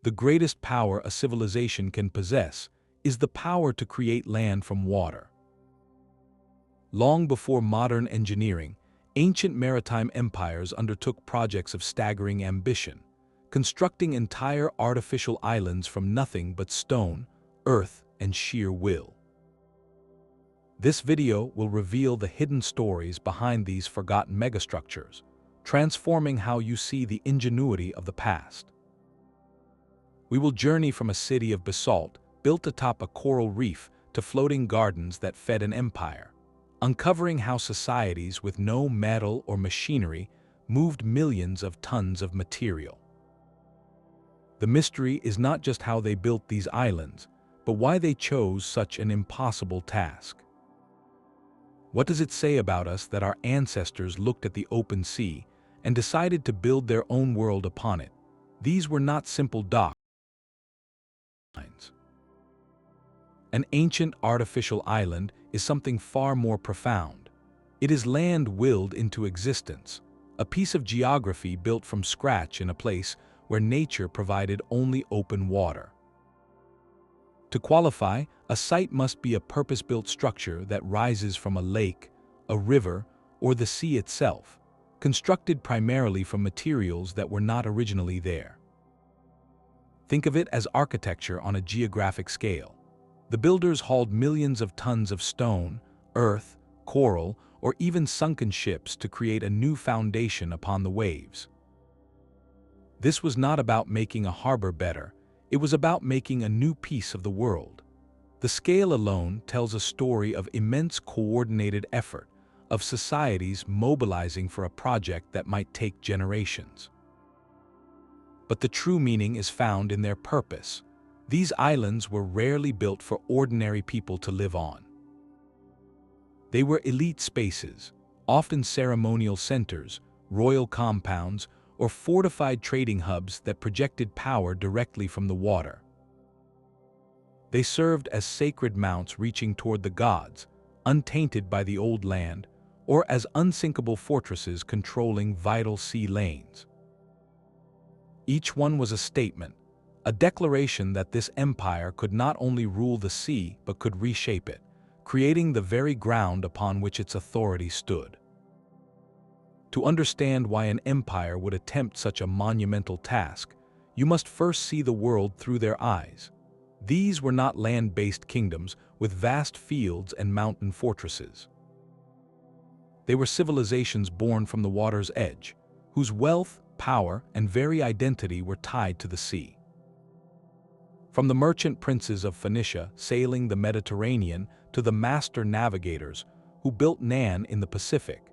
The greatest power a civilization can possess is the power to create land from water. Long before modern engineering, ancient maritime empires undertook projects of staggering ambition, constructing entire artificial islands from nothing but stone, earth, and sheer will. This video will reveal the hidden stories behind these forgotten megastructures, transforming how you see the ingenuity of the past. We will journey from a city of basalt built atop a coral reef to floating gardens that fed an empire, uncovering how societies with no metal or machinery moved millions of tons of material. The mystery is not just how they built these islands, but why they chose such an impossible task. What does it say about us that our ancestors looked at the open sea and decided to build their own world upon it? These were not simple docks. An ancient artificial island is something far more profound. It is land willed into existence, a piece of geography built from scratch in a place where nature provided only open water. To qualify, a site must be a purpose-built structure that rises from a lake, a river, or the sea itself, constructed primarily from materials that were not originally there. Think of it as architecture on a geographic scale. The builders hauled millions of tons of stone, earth, coral, or even sunken ships to create a new foundation upon the waves. This was not about making a harbor better, it was about making a new piece of the world. The scale alone tells a story of immense coordinated effort, of societies mobilizing for a project that might take generations. But the true meaning is found in their purpose. These islands were rarely built for ordinary people to live on. They were elite spaces, often ceremonial centers, royal compounds, or fortified trading hubs that projected power directly from the water. They served as sacred mounts reaching toward the gods, untainted by the old land, or as unsinkable fortresses controlling vital sea lanes. Each one was a statement, a declaration that this empire could not only rule the sea but could reshape it, creating the very ground upon which its authority stood. To understand why an empire would attempt such a monumental task, you must first see the world through their eyes. These were not land-based kingdoms with vast fields and mountain fortresses. They were civilizations born from the water's edge, whose wealth, power, and very identity were tied to the sea. From the merchant princes of Phoenicia sailing the Mediterranean to the master navigators who built Nan in the Pacific,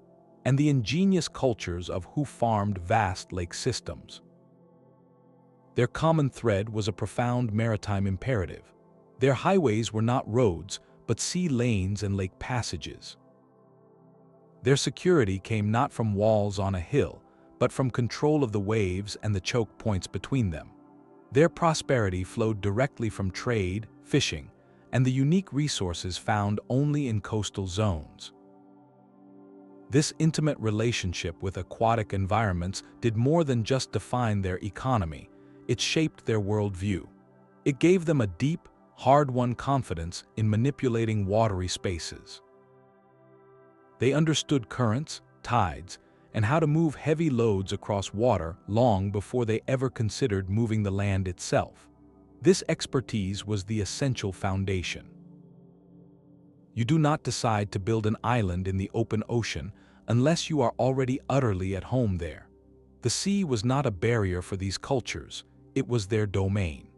and the ingenious cultures of who farmed vast lake systems. Their common thread was a profound maritime imperative. Their highways were not roads, but sea lanes and lake passages. Their security came not from walls on a hill, but from control of the waves and the choke points between them. Their prosperity flowed directly from trade, fishing, and the unique resources found only in coastal zones. This intimate relationship with aquatic environments did more than just define their economy, it shaped their worldview. It gave them a deep, hard-won confidence in manipulating watery spaces. They understood currents, tides, and how to move heavy loads across water long before they ever considered moving the land itself. This expertise was the essential foundation. You do not decide to build an island in the open ocean unless you are already utterly at home there. The sea was not a barrier for these cultures, it was their domain.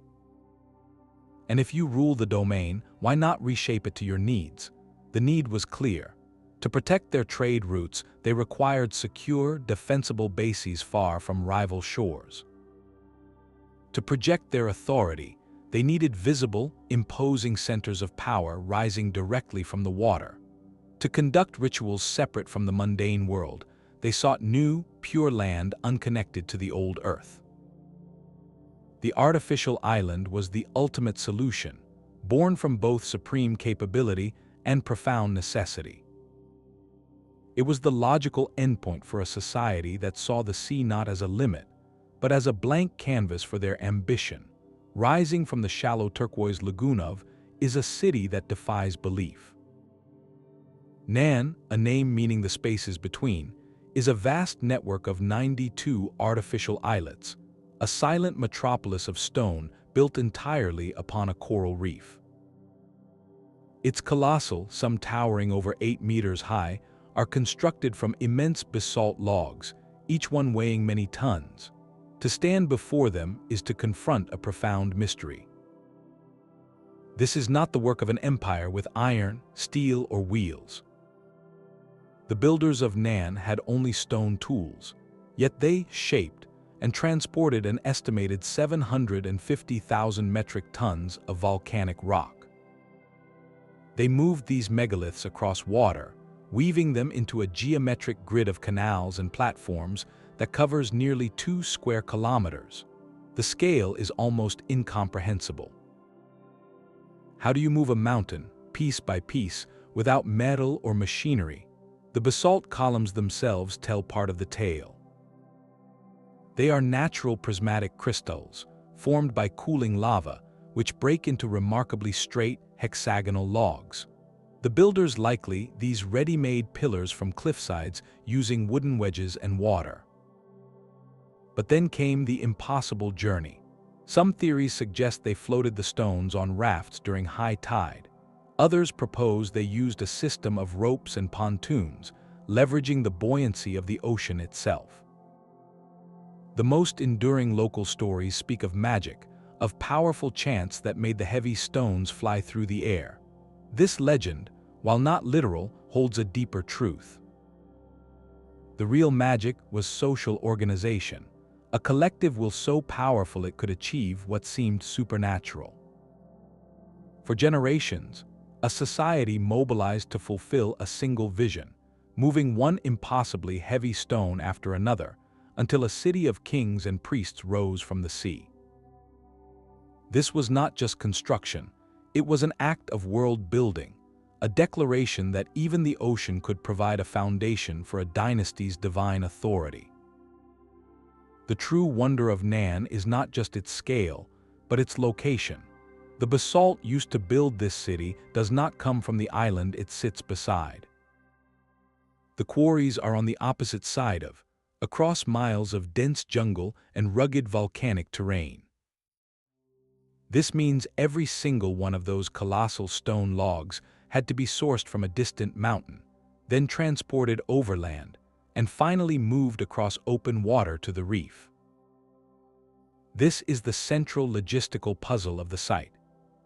And if you rule the domain, why not reshape it to your needs? The need was clear. To protect their trade routes, they required secure, defensible bases far from rival shores. To project their authority, they needed visible, imposing centers of power rising directly from the water. To conduct rituals separate from the mundane world, they sought new, pure land unconnected to the old earth. The artificial island was the ultimate solution, born from both supreme capability and profound necessity. It was the logical endpoint for a society that saw the sea not as a limit, but as a blank canvas for their ambition, rising from the shallow turquoise lagoon is a city that defies belief. Nan, a name meaning the spaces between, is a vast network of 92 artificial islets, a silent metropolis of stone built entirely upon a coral reef. Its colossal, some towering over 8 meters high, are constructed from immense basalt logs, each one weighing many tons. To stand before them is to confront a profound mystery. This is not the work of an empire with iron, steel, or wheels. The builders of Nan had only stone tools, yet they shaped and transported an estimated 750,000 metric tons of volcanic rock. They moved these megaliths across water, weaving them into a geometric grid of canals and platforms that covers nearly 2 square kilometers. The scale is almost incomprehensible. How do you move a mountain, piece by piece, without metal or machinery? The basalt columns themselves tell part of the tale. They are natural prismatic crystals, formed by cooling lava, which break into remarkably straight, hexagonal logs. The builders likely these ready-made pillars from cliffsides using wooden wedges and water. But then came the impossible journey. Some theories suggest they floated the stones on rafts during high tide. Others propose they used a system of ropes and pontoons, leveraging the buoyancy of the ocean itself. The most enduring local stories speak of magic, of powerful chance that made the heavy stones fly through the air. This legend, while not literal, holds a deeper truth. The real magic was social organization, a collective will so powerful it could achieve what seemed supernatural. For generations, a society mobilized to fulfill a single vision, moving one impossibly heavy stone after another, until a city of kings and priests rose from the sea. This was not just construction, it was an act of world building, a declaration that even the ocean could provide a foundation for a dynasty's divine authority. The true wonder of Nan is not just its scale, but its location. The basalt used to build this city does not come from the island it sits beside. The quarries are on the opposite side of, across miles of dense jungle and rugged volcanic terrain. This means every single one of those colossal stone logs had to be sourced from a distant mountain, then transported overland, and finally moved across open water to the reef. This is the central logistical puzzle of the site.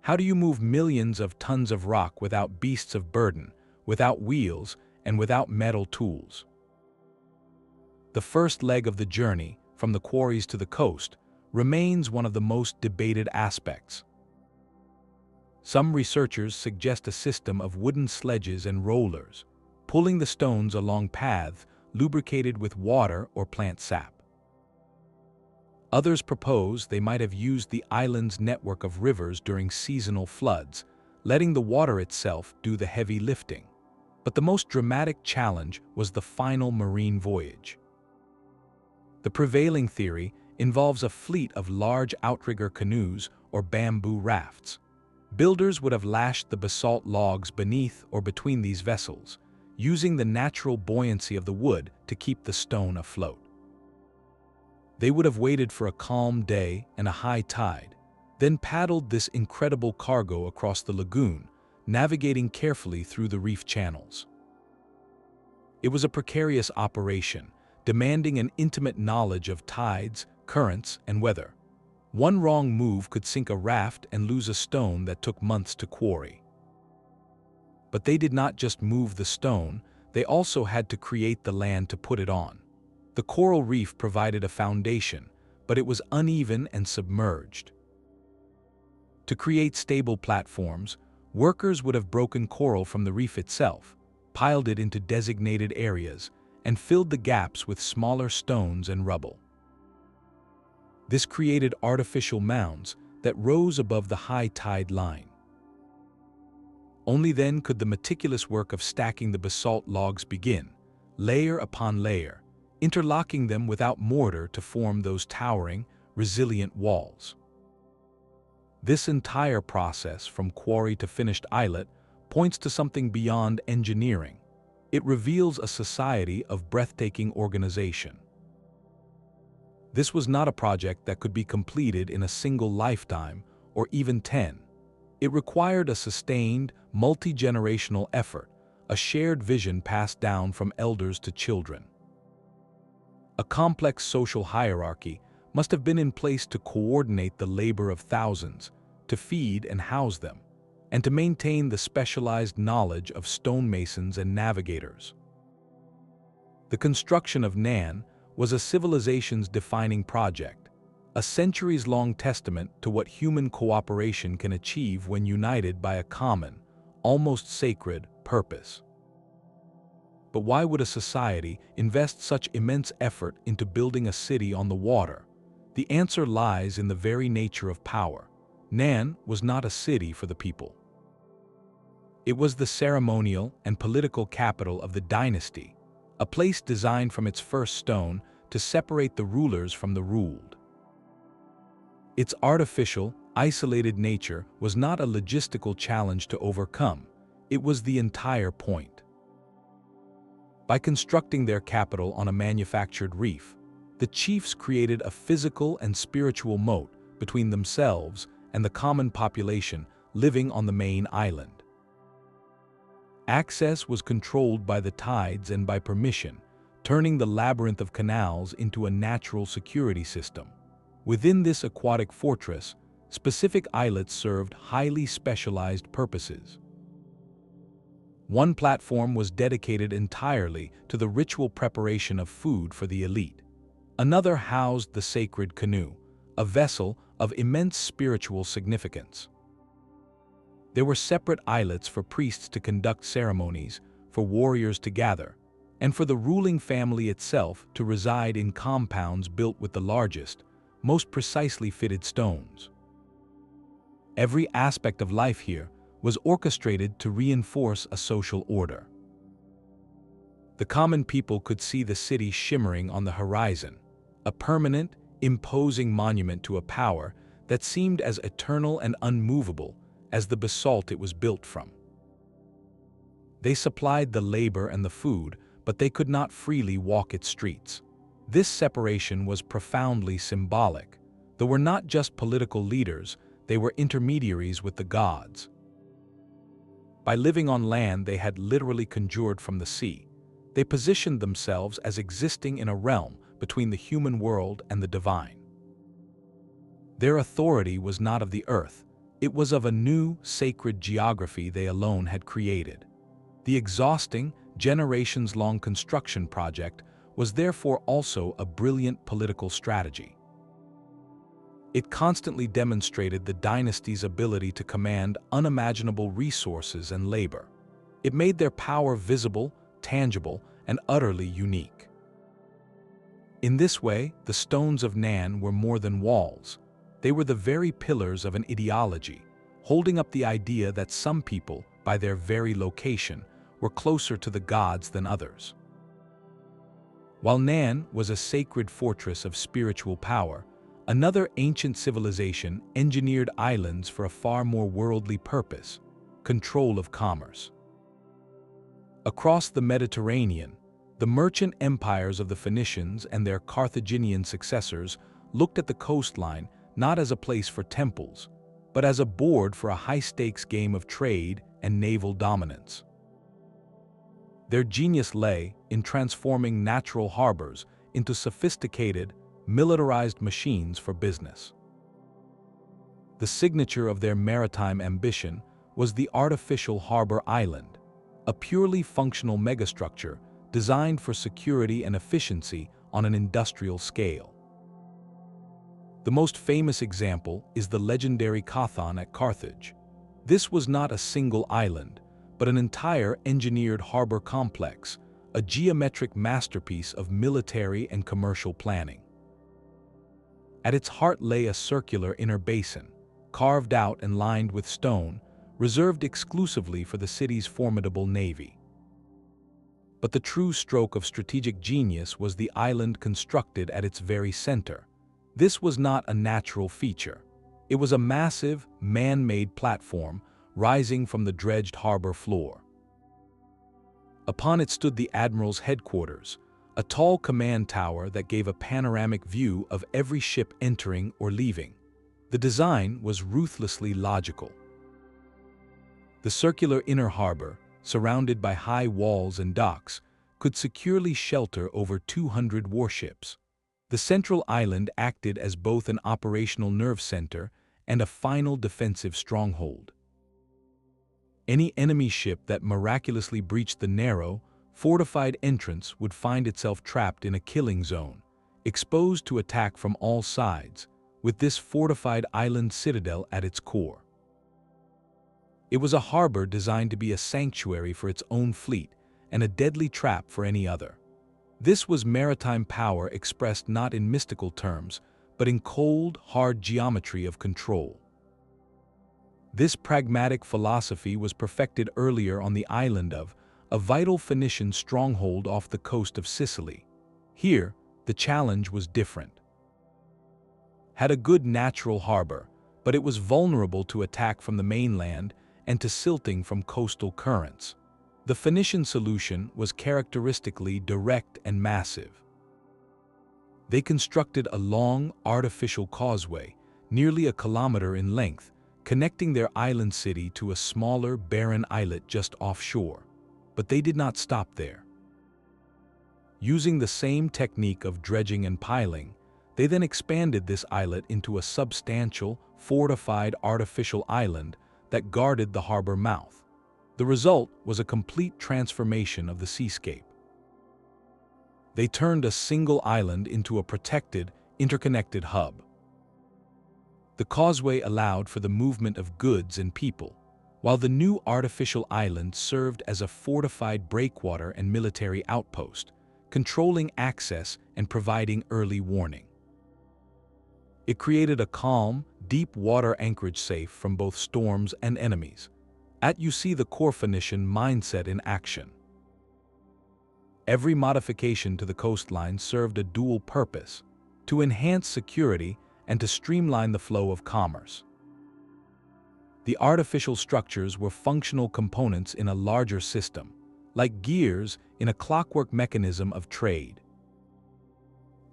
How do you move millions of tons of rock without beasts of burden, without wheels, and without metal tools? The first leg of the journey, from the quarries to the coast, remains one of the most debated aspects. Some researchers suggest a system of wooden sledges and rollers, pulling the stones along paths lubricated with water or plant sap. Others propose they might have used the island's network of rivers during seasonal floods, letting the water itself do the heavy lifting. But the most dramatic challenge was the final marine voyage. The prevailing theory involves a fleet of large outrigger canoes or bamboo rafts. Builders would have lashed the basalt logs beneath or between these vessels, using the natural buoyancy of the wood to keep the stone afloat. They would have waited for a calm day and a high tide, then paddled this incredible cargo across the lagoon, navigating carefully through the reef channels. It was a precarious operation, demanding an intimate knowledge of tides, currents, and weather. One wrong move could sink a raft and lose a stone that took months to quarry. But they did not just move the stone, they also had to create the land to put it on. The coral reef provided a foundation, but it was uneven and submerged. To create stable platforms, workers would have broken coral from the reef itself, piled it into designated areas, and filled the gaps with smaller stones and rubble. This created artificial mounds that rose above the high tide line. Only then could the meticulous work of stacking the basalt logs begin, layer upon layer, interlocking them without mortar to form those towering, resilient walls. This entire process, from quarry to finished islet, points to something beyond engineering. It reveals a society of breathtaking organization. This was not a project that could be completed in a single lifetime, or even 10. It required a sustained, multi-generational effort, a shared vision passed down from elders to children. A complex social hierarchy must have been in place to coordinate the labor of thousands, to feed and house them, and to maintain the specialized knowledge of stonemasons and navigators. The construction of Nan was a civilization's defining project, a centuries-long testament to what human cooperation can achieve when united by a common, almost sacred, purpose. But why would a society invest such immense effort into building a city on the water? The answer lies in the very nature of power. Nan was not a city for the people. It was the ceremonial and political capital of the dynasty, a place designed from its first stone to separate the rulers from the ruled. Its artificial, isolated nature was not a logistical challenge to overcome, it was the entire point. By constructing their capital on a manufactured reef, the chiefs created a physical and spiritual moat between themselves and the common population living on the main island. Access was controlled by the tides and by permission, turning the labyrinth of canals into a natural security system. Within this aquatic fortress, specific islets served highly specialized purposes. One platform was dedicated entirely to the ritual preparation of food for the elite. Another housed the sacred canoe, a vessel of immense spiritual significance. There were separate islets for priests to conduct ceremonies, for warriors to gather, and for the ruling family itself to reside in compounds built with the largest, most precisely fitted stones. Every aspect of life here was orchestrated to reinforce a social order. The common people could see the city shimmering on the horizon, a permanent, imposing monument to a power that seemed as eternal and unmovable as the basalt it was built from. They supplied the labor and the food, but they could not freely walk its streets. This separation was profoundly symbolic. They were not just political leaders, they were intermediaries with the gods. By living on land they had literally conjured from the sea. They positioned themselves as existing in a realm between the human world and the divine. Their authority was not of the earth, it was of a new, sacred geography they alone had created. The exhausting, generations-long construction project was therefore also a brilliant political strategy. It constantly demonstrated the dynasty's ability to command unimaginable resources and labor. It made their power visible, tangible, and utterly unique. In this way, the stones of Nan were more than walls. They were the very pillars of an ideology, holding up the idea that some people, by their very location, were closer to the gods than others. While Nan was a sacred fortress of spiritual power, another ancient civilization engineered islands for a far more worldly purpose: control of commerce. Across the Mediterranean, the merchant empires of the Phoenicians and their Carthaginian successors looked at the coastline not as a place for temples, but as a board for a high-stakes game of trade and naval dominance. Their genius lay in transforming natural harbors into sophisticated, militarized machines for business. The signature of their maritime ambition was the artificial harbor island, a purely functional megastructure designed for security and efficiency on an industrial scale. The most famous example is the legendary Cothon at Carthage. This was not a single island, but an entire engineered harbor complex, a geometric masterpiece of military and commercial planning. At its heart lay a circular inner basin, carved out and lined with stone, reserved exclusively for the city's formidable navy. But the true stroke of strategic genius was the island constructed at its very center. This was not a natural feature. It was a massive, man-made platform rising from the dredged harbor floor. Upon it stood the admiral's headquarters, a tall command tower that gave a panoramic view of every ship entering or leaving. The design was ruthlessly logical. The circular inner harbor, surrounded by high walls and docks, could securely shelter over 200 warships. The central island acted as both an operational nerve center and a final defensive stronghold. Any enemy ship that miraculously breached the narrow, fortified entrance would find itself trapped in a killing zone, exposed to attack from all sides, with this fortified island citadel at its core. It was a harbor designed to be a sanctuary for its own fleet and a deadly trap for any other. This was maritime power expressed not in mystical terms, but in cold, hard geometry of control. This pragmatic philosophy was perfected earlier on the island of a vital Phoenician stronghold off the coast of Sicily. Here, the challenge was different. Had a good natural harbor, but it was vulnerable to attack from the mainland and to silting from coastal currents. The Phoenician solution was characteristically direct and massive. They constructed a long, artificial causeway, nearly a kilometer in length, connecting their island city to a smaller, barren islet just offshore. But they did not stop there. Using the same technique of dredging and piling, they then expanded this islet into a substantial, fortified artificial island that guarded the harbor mouth. The result was a complete transformation of the seascape. They turned a single island into a protected, interconnected hub. The causeway allowed for the movement of goods and people, while the new artificial island served as a fortified breakwater and military outpost, controlling access and providing early warning. It created a calm, deep water anchorage safe from both storms and enemies. You see the core Phoenician mindset in action. Every modification to the coastline served a dual purpose: to enhance security and to streamline the flow of commerce. The artificial structures were functional components in a larger system, like gears in a clockwork mechanism of trade.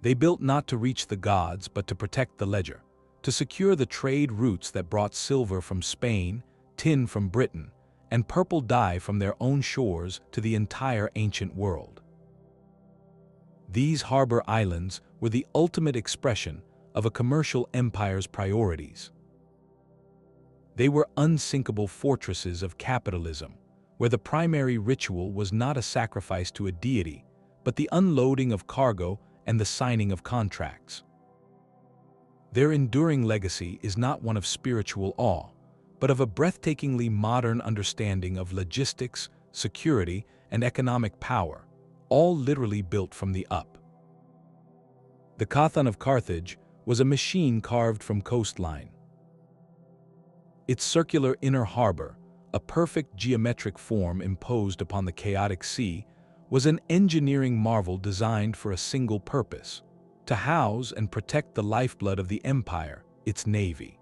They built not to reach the gods, but to protect the ledger, to secure the trade routes that brought silver from Spain, tin from Britain, and purple dye from their own shores to the entire ancient world. These harbor islands were the ultimate expression of a commercial empire's priorities. They were unsinkable fortresses of capitalism, where the primary ritual was not a sacrifice to a deity, but the unloading of cargo and the signing of contracts. Their enduring legacy is not one of spiritual awe, but of a breathtakingly modern understanding of logistics, security, and economic power, all literally built from the up. The Cothon of Carthage was a machine carved from coastline. Its circular inner harbor, a perfect geometric form imposed upon the chaotic sea, was an engineering marvel designed for a single purpose: to house and protect the lifeblood of the empire, its navy.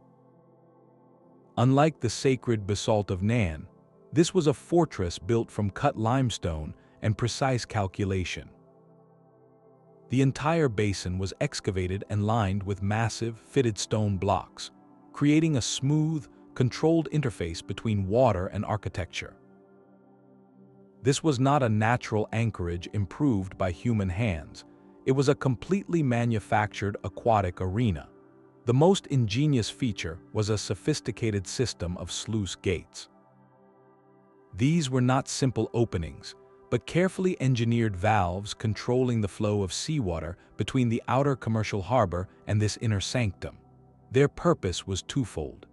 Unlike the sacred basalt of Nan, this was a fortress built from cut limestone and precise calculation. The entire basin was excavated and lined with massive, fitted stone blocks, creating a smooth, controlled interface between water and architecture. This was not a natural anchorage improved by human hands. It was a completely manufactured aquatic arena. The most ingenious feature was a sophisticated system of sluice gates. These were not simple openings, but carefully engineered valves controlling the flow of seawater between the outer commercial harbor and this inner sanctum. Their purpose was twofold.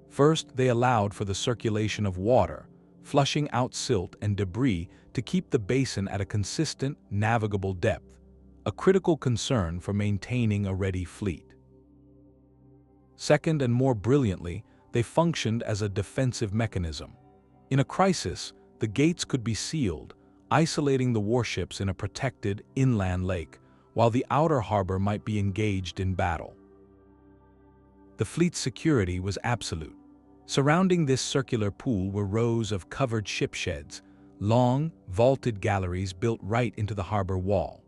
First, they allowed for the circulation of water, flushing out silt and debris to keep the basin at a consistent, navigable depth, a critical concern for maintaining a ready fleet. Second, and more brilliantly, they functioned as a defensive mechanism. In a crisis, the gates could be sealed, isolating the warships in a protected inland lake, while the outer harbor might be engaged in battle. The fleet's security was absolute. Surrounding this circular pool were rows of covered ship sheds, long, vaulted galleries built right into the harbor wall.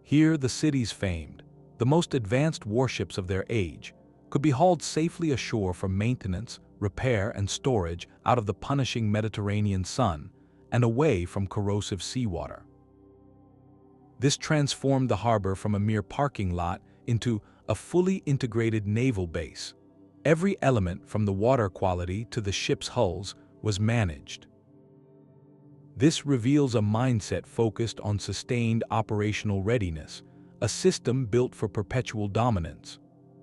Here the city's famed, the most advanced warships of their age, could be hauled safely ashore for maintenance, repair, and storage out of the punishing Mediterranean sun and away from corrosive seawater. This transformed the harbor from a mere parking lot into a fully integrated naval base. Every element, from the water quality to the ship's hulls, was managed. This reveals a mindset focused on sustained operational readiness, a system built for perpetual dominance.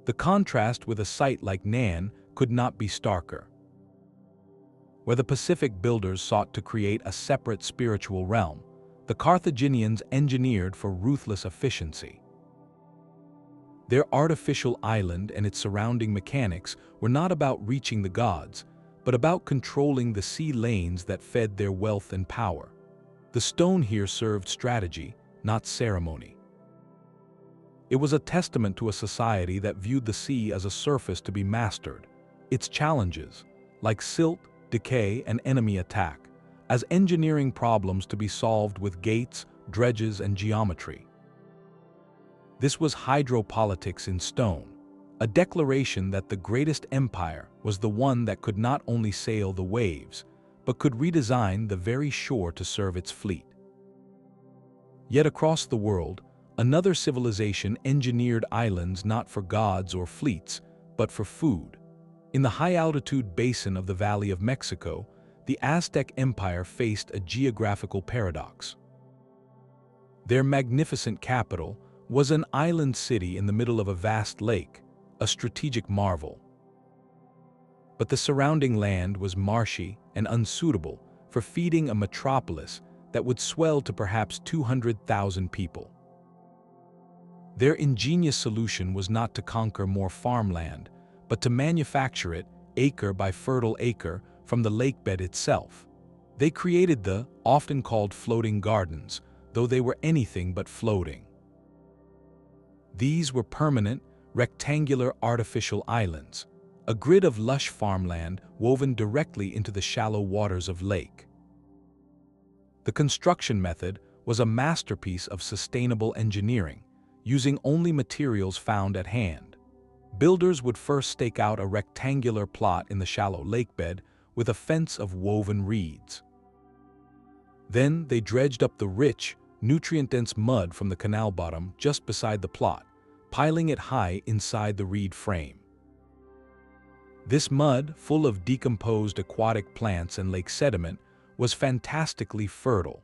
The contrast with a site like Nan could not be starker. Where the Pacific builders sought to create a separate spiritual realm, the Carthaginians engineered for ruthless efficiency. Their artificial island and its surrounding mechanics were not about reaching the gods, but about controlling the sea lanes that fed their wealth and power. The stone here served strategy, not ceremony. It was a testament to a society that viewed the sea as a surface to be mastered, its challenges, like silt, decay, and enemy attack, as engineering problems to be solved with gates, dredges, and geometry. This was hydropolitics in stone, a declaration that the greatest empire was the one that could not only sail the waves, but could redesign the very shore to serve its fleet. Yet across the world, another civilization engineered islands not for gods or fleets, but for food. In the high-altitude basin of the Valley of Mexico, the Aztec Empire faced a geographical paradox. Their magnificent capital was an island city in the middle of a vast lake, a strategic marvel. But the surrounding land was marshy and unsuitable for feeding a metropolis that would swell to perhaps 200,000 people. Their ingenious solution was not to conquer more farmland, but to manufacture it, acre by fertile acre, from the lakebed itself. They created the, often called floating gardens, though they were anything but floating. These were permanent, rectangular artificial islands, a grid of lush farmland woven directly into the shallow waters of lake. The construction method was a masterpiece of sustainable engineering, using only materials found at hand. Builders would first stake out a rectangular plot in the shallow lakebed with a fence of woven reeds. Then they dredged up the rich, nutrient-dense mud from the canal bottom just beside the plot, piling it high inside the reed frame. This mud, full of decomposed aquatic plants and lake sediment, was fantastically fertile.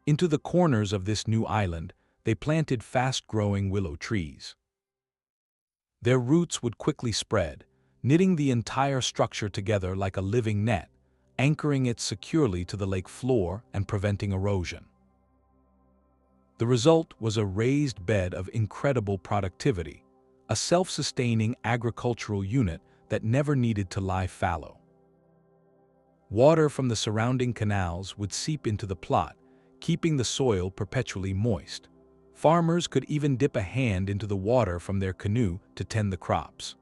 Into the corners of this new island, they planted fast-growing willow trees. Their roots would quickly spread, knitting the entire structure together like a living net, anchoring it securely to the lake floor and preventing erosion. The result was a raised bed of incredible productivity, a self-sustaining agricultural unit that never needed to lie fallow. Water from the surrounding canals would seep into the plot, keeping the soil perpetually moist. Farmers could even dip a hand into the water from their canoe to tend the crops.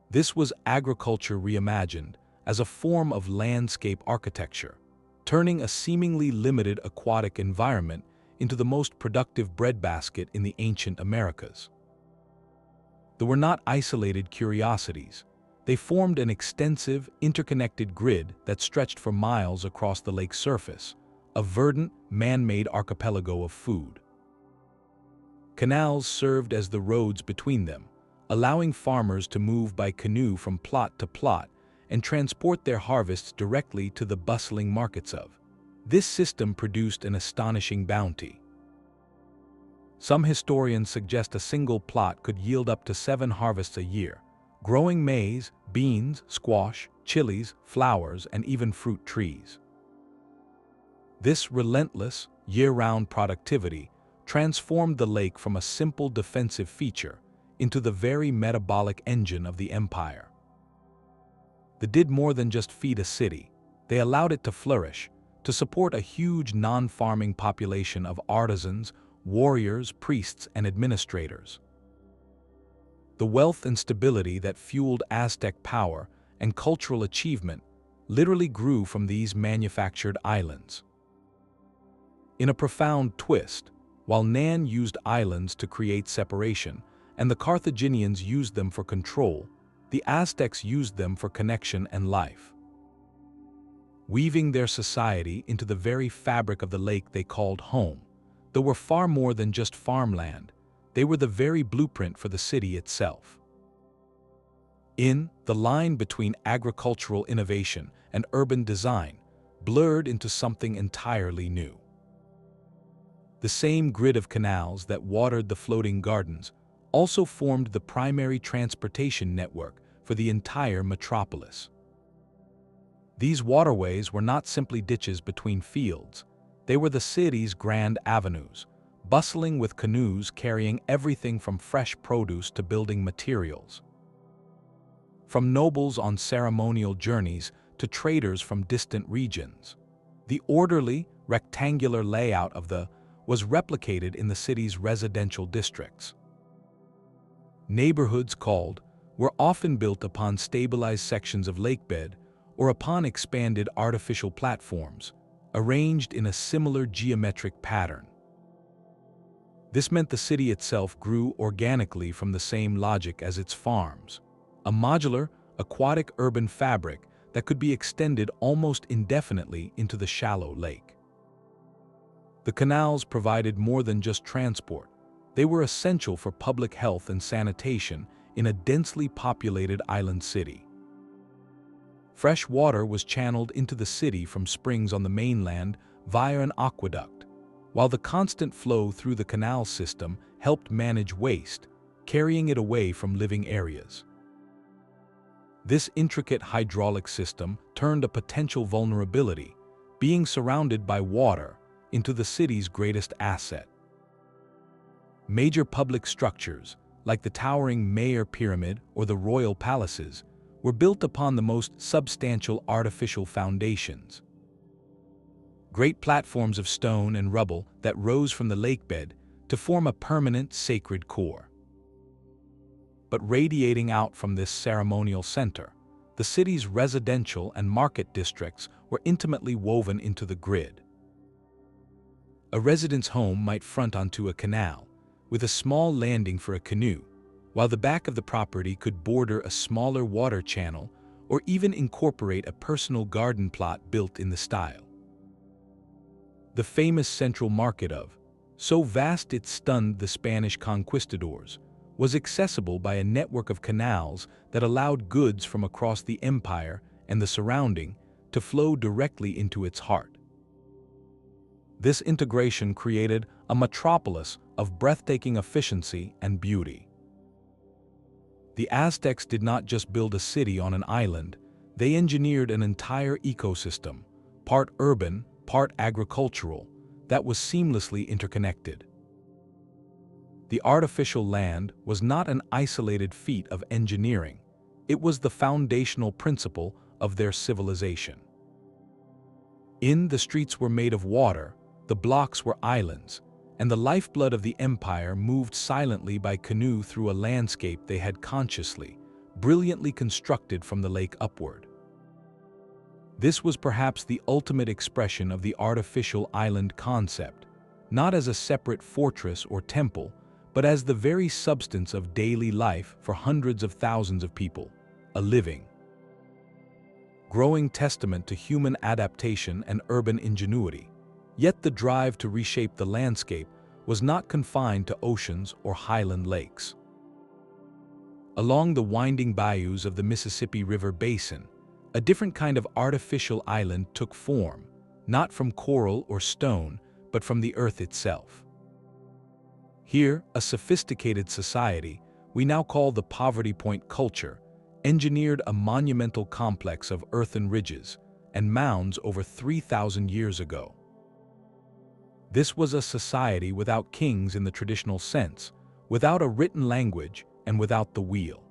This was agriculture reimagined as a form of landscape architecture, turning a seemingly limited aquatic environment into the most productive breadbasket in the ancient Americas. They were not isolated curiosities. They formed an extensive, interconnected grid that stretched for miles across the lake's surface, a verdant, man-made archipelago of food. Canals served as the roads between them, allowing farmers to move by canoe from plot to plot and transport their harvests directly to the bustling markets of. This system produced an astonishing bounty. Some historians suggest a single plot could yield up to 7 harvests a year, growing maize, beans, squash, chilies, flowers, and even fruit trees. This relentless, year-round productivity transformed the lake from a simple defensive feature into the very metabolic engine of the empire. They did more than just feed a city. They allowed it to flourish, to support a huge non-farming population of artisans, warriors, priests, and administrators. The wealth and stability that fueled Aztec power and cultural achievement literally grew from these manufactured islands. In a profound twist, while Nan used islands to create separation, and the Carthaginians used them for control, the Aztecs used them for connection and life. Weaving their society into the very fabric of the lake they called home, they were far more than just farmland. They were the very blueprint for the city itself. The line between agricultural innovation and urban design blurred into something entirely new. The same grid of canals that watered the floating gardens also formed the primary transportation network for the entire metropolis. These waterways were not simply ditches between fields. They were the city's grand avenues, bustling with canoes carrying everything from fresh produce to building materials. From nobles on ceremonial journeys to traders from distant regions, the orderly, rectangular layout of the was replicated in the city's residential districts. Neighborhoods called were often built upon stabilized sections of lakebed or upon expanded artificial platforms, arranged in a similar geometric pattern. This meant the city itself grew organically from the same logic as its farms, a modular, aquatic urban fabric that could be extended almost indefinitely into the shallow lake. The canals provided more than just transport. They were essential for public health and sanitation in a densely populated island city. Fresh water was channeled into the city from springs on the mainland via an aqueduct, while the constant flow through the canal system helped manage waste, carrying it away from living areas. This intricate hydraulic system turned a potential vulnerability, being surrounded by water, into the city's greatest asset. Major public structures, like the towering Mayor Pyramid or the royal palaces, were built upon the most substantial artificial foundations. Great platforms of stone and rubble that rose from the lakebed to form a permanent sacred core. But radiating out from this ceremonial center, the city's residential and market districts were intimately woven into the grid. A resident's home might front onto a canal, with a small landing for a canoe, while the back of the property could border a smaller water channel or even incorporate a personal garden plot built in the style. The famous central market of, so vast it stunned the Spanish conquistadors, was accessible by a network of canals that allowed goods from across the empire and the surrounding to flow directly into its heart. This integration created a metropolis of breathtaking efficiency and beauty. The Aztecs did not just build a city on an island, they engineered an entire ecosystem, part urban, part agricultural, that was seamlessly interconnected. The artificial land was not an isolated feat of engineering, it was the foundational principle of their civilization. The streets were made of water, the blocks were islands, and the lifeblood of the empire moved silently by canoe through a landscape they had consciously, brilliantly constructed from the lake upward. This was perhaps the ultimate expression of the artificial island concept, not as a separate fortress or temple, but as the very substance of daily life for hundreds of thousands of people, a living, growing testament to human adaptation and urban ingenuity. Yet the drive to reshape the landscape was not confined to oceans or highland lakes. Along the winding bayous of the Mississippi River basin, a different kind of artificial island took form, not from coral or stone, but from the earth itself. Here, a sophisticated society, we now call the Poverty Point culture, engineered a monumental complex of earthen ridges and mounds over 3,000 years ago. This was a society without kings in the traditional sense, without a written language, and without the wheel.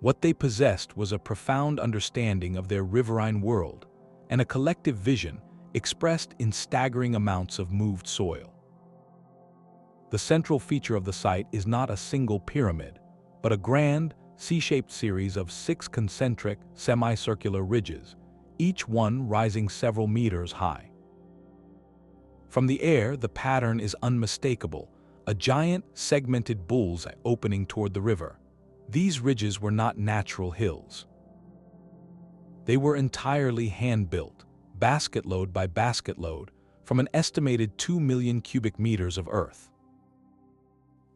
What they possessed was a profound understanding of their riverine world and a collective vision expressed in staggering amounts of moved soil. The central feature of the site is not a single pyramid, but a grand, C-shaped series of 6 concentric, semicircular ridges, each one rising several meters high. From the air, the pattern is unmistakable, a giant, segmented bullseye opening toward the river. These ridges were not natural hills. They were entirely hand-built, basket load by basket load, from an estimated 2 million cubic meters of earth.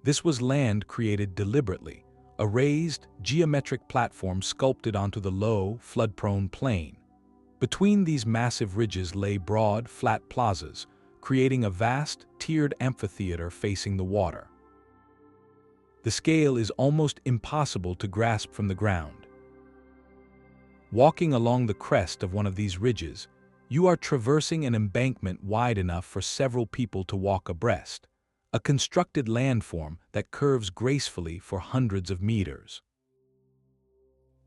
This was land created deliberately, a raised, geometric platform sculpted onto the low, flood-prone plain. Between these massive ridges lay broad, flat plazas, creating a vast, tiered amphitheater facing the water. The scale is almost impossible to grasp from the ground. Walking along the crest of one of these ridges, you are traversing an embankment wide enough for several people to walk abreast, a constructed landform that curves gracefully for hundreds of meters.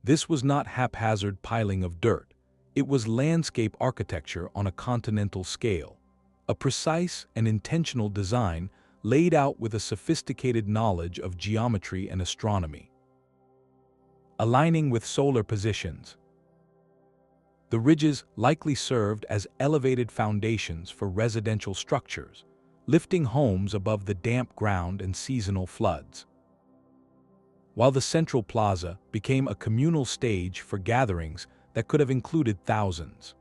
This was not haphazard piling of dirt. It was landscape architecture on a continental scale, a precise and intentional design laid out with a sophisticated knowledge of geometry and astronomy. Aligning with solar positions, the ridges likely served as elevated foundations for residential structures, lifting homes above the damp ground and seasonal floods. While the central plaza became a communal stage for gatherings that could have included thousands.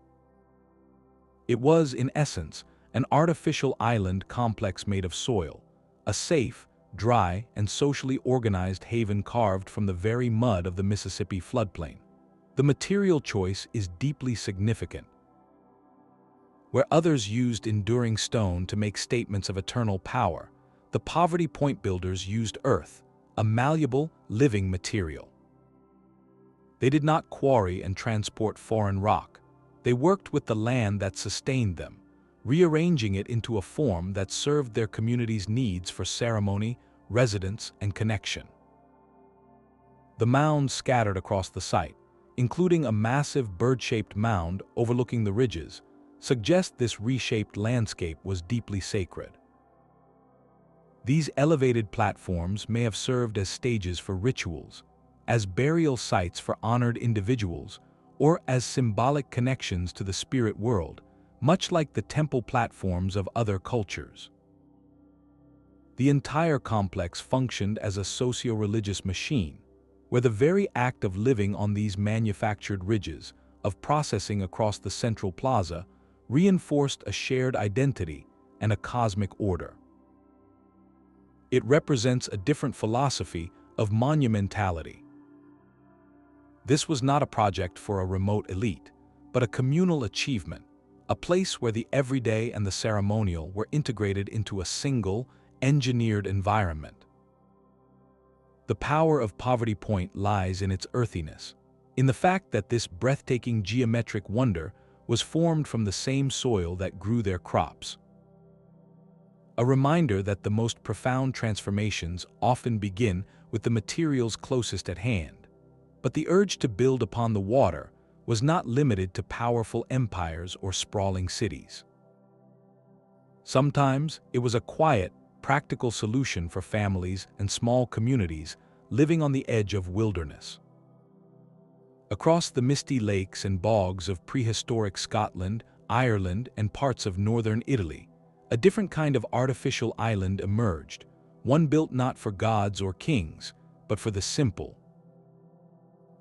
It was, in essence, an artificial island complex made of soil, a safe, dry, and socially organized haven carved from the very mud of the Mississippi floodplain. The material choice is deeply significant. Where others used enduring stone to make statements of eternal power, the Poverty Point builders used earth, a malleable, living material. They did not quarry and transport foreign rock. They worked with the land that sustained them, rearranging it into a form that served their community's needs for ceremony, residence, and connection. The mounds scattered across the site, including a massive bird-shaped mound overlooking the ridges, suggest this reshaped landscape was deeply sacred. These elevated platforms may have served as stages for rituals, as burial sites for honored individuals, or as symbolic connections to the spirit world, much like the temple platforms of other cultures. The entire complex functioned as a socio-religious machine, where the very act of living on these manufactured ridges, of processing across the central plaza, reinforced a shared identity and a cosmic order. It represents a different philosophy of monumentality. This was not a project for a remote elite, but a communal achievement, a place where the everyday and the ceremonial were integrated into a single, engineered environment. The power of Poverty Point lies in its earthiness, in the fact that this breathtaking geometric wonder was formed from the same soil that grew their crops. A reminder that the most profound transformations often begin with the materials closest at hand. But the urge to build upon the water was not limited to powerful empires or sprawling cities. Sometimes it was a quiet, practical solution for families and small communities living on the edge of wilderness. Across the misty lakes and bogs of prehistoric Scotland, Ireland, and parts of northern Italy, a different kind of artificial island emerged, one built not for gods or kings, but for the simple.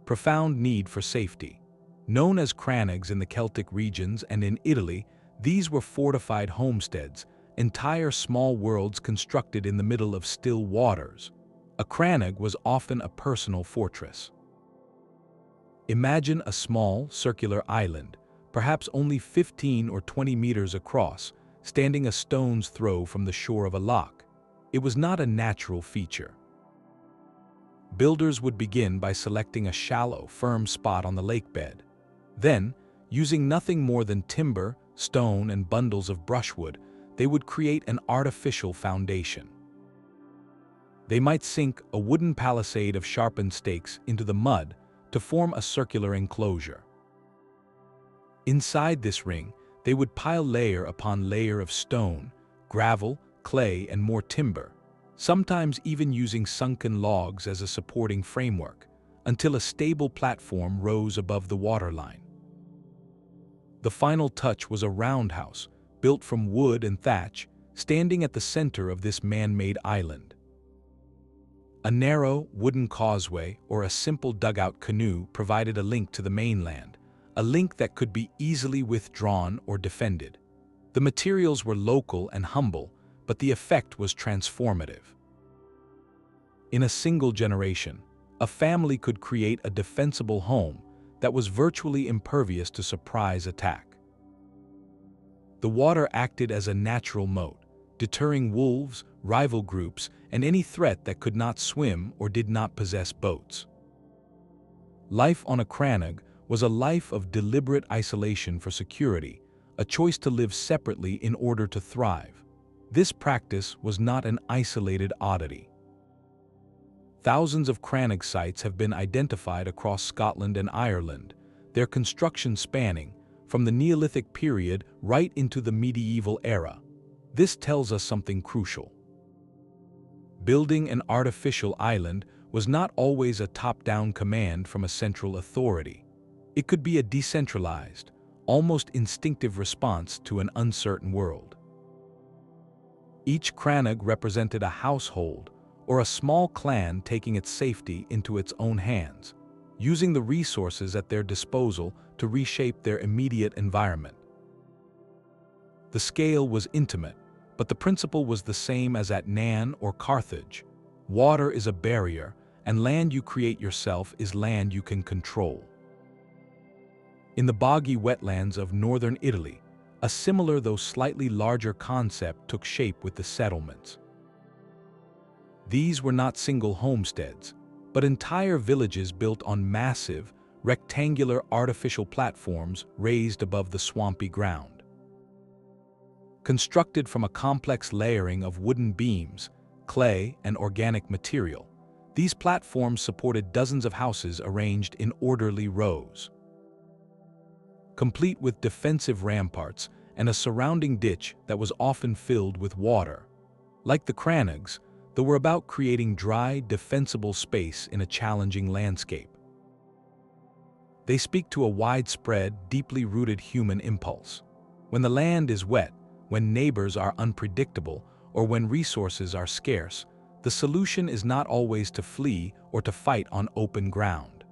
Profound need for safety. Known as Crannogs in the Celtic regions and in Italy, these were fortified homesteads, entire small worlds constructed in the middle of still waters. A crannog was often a personal fortress. Imagine a small, circular island, perhaps only 15 or 20 meters across, standing a stone's throw from the shore of a loch. It was not a natural feature. Builders would begin by selecting a shallow, firm spot on the lakebed. Then, using nothing more than timber, stone, and bundles of brushwood, they would create an artificial foundation. They might sink a wooden palisade of sharpened stakes into the mud to form a circular enclosure. Inside this ring, they would pile layer upon layer of stone, gravel, clay, and more timber, sometimes even using sunken logs as a supporting framework, until a stable platform rose above the waterline. The final touch was a roundhouse, built from wood and thatch, standing at the center of this man-made island. A narrow, wooden causeway or a simple dugout canoe provided a link to the mainland, a link that could be easily withdrawn or defended. The materials were local and humble, but the effect was transformative. In a single generation, a family could create a defensible home that was virtually impervious to surprise attack. The water acted as a natural moat, deterring wolves, rival groups, and any threat that could not swim or did not possess boats. Life on a crannog was a life of deliberate isolation for security, a choice to live separately in order to thrive. This practice was not an isolated oddity. Thousands of crannog sites have been identified across Scotland and Ireland, their construction spanning from the Neolithic period right into the medieval era. This tells us something crucial. Building an artificial island was not always a top-down command from a central authority. It could be a decentralized, almost instinctive response to an uncertain world. Each crannog represented a household or a small clan taking its safety into its own hands, using the resources at their disposal to reshape their immediate environment. The scale was intimate, but the principle was the same as at Nan or Carthage. Water is a barrier, and land you create yourself is land you can control. In the boggy wetlands of northern Italy, a similar though slightly larger concept took shape with the settlements. These were not single homesteads, but entire villages built on massive, rectangular artificial platforms raised above the swampy ground. Constructed from a complex layering of wooden beams, clay, and organic material, these platforms supported dozens of houses arranged in orderly rows. Complete with defensive ramparts and a surrounding ditch that was often filled with water. Like the crannogs, they were about creating dry, defensible space in a challenging landscape. They speak to a widespread, deeply rooted human impulse. When the land is wet, when neighbors are unpredictable, or when resources are scarce, the solution is not always to flee or to fight on open ground.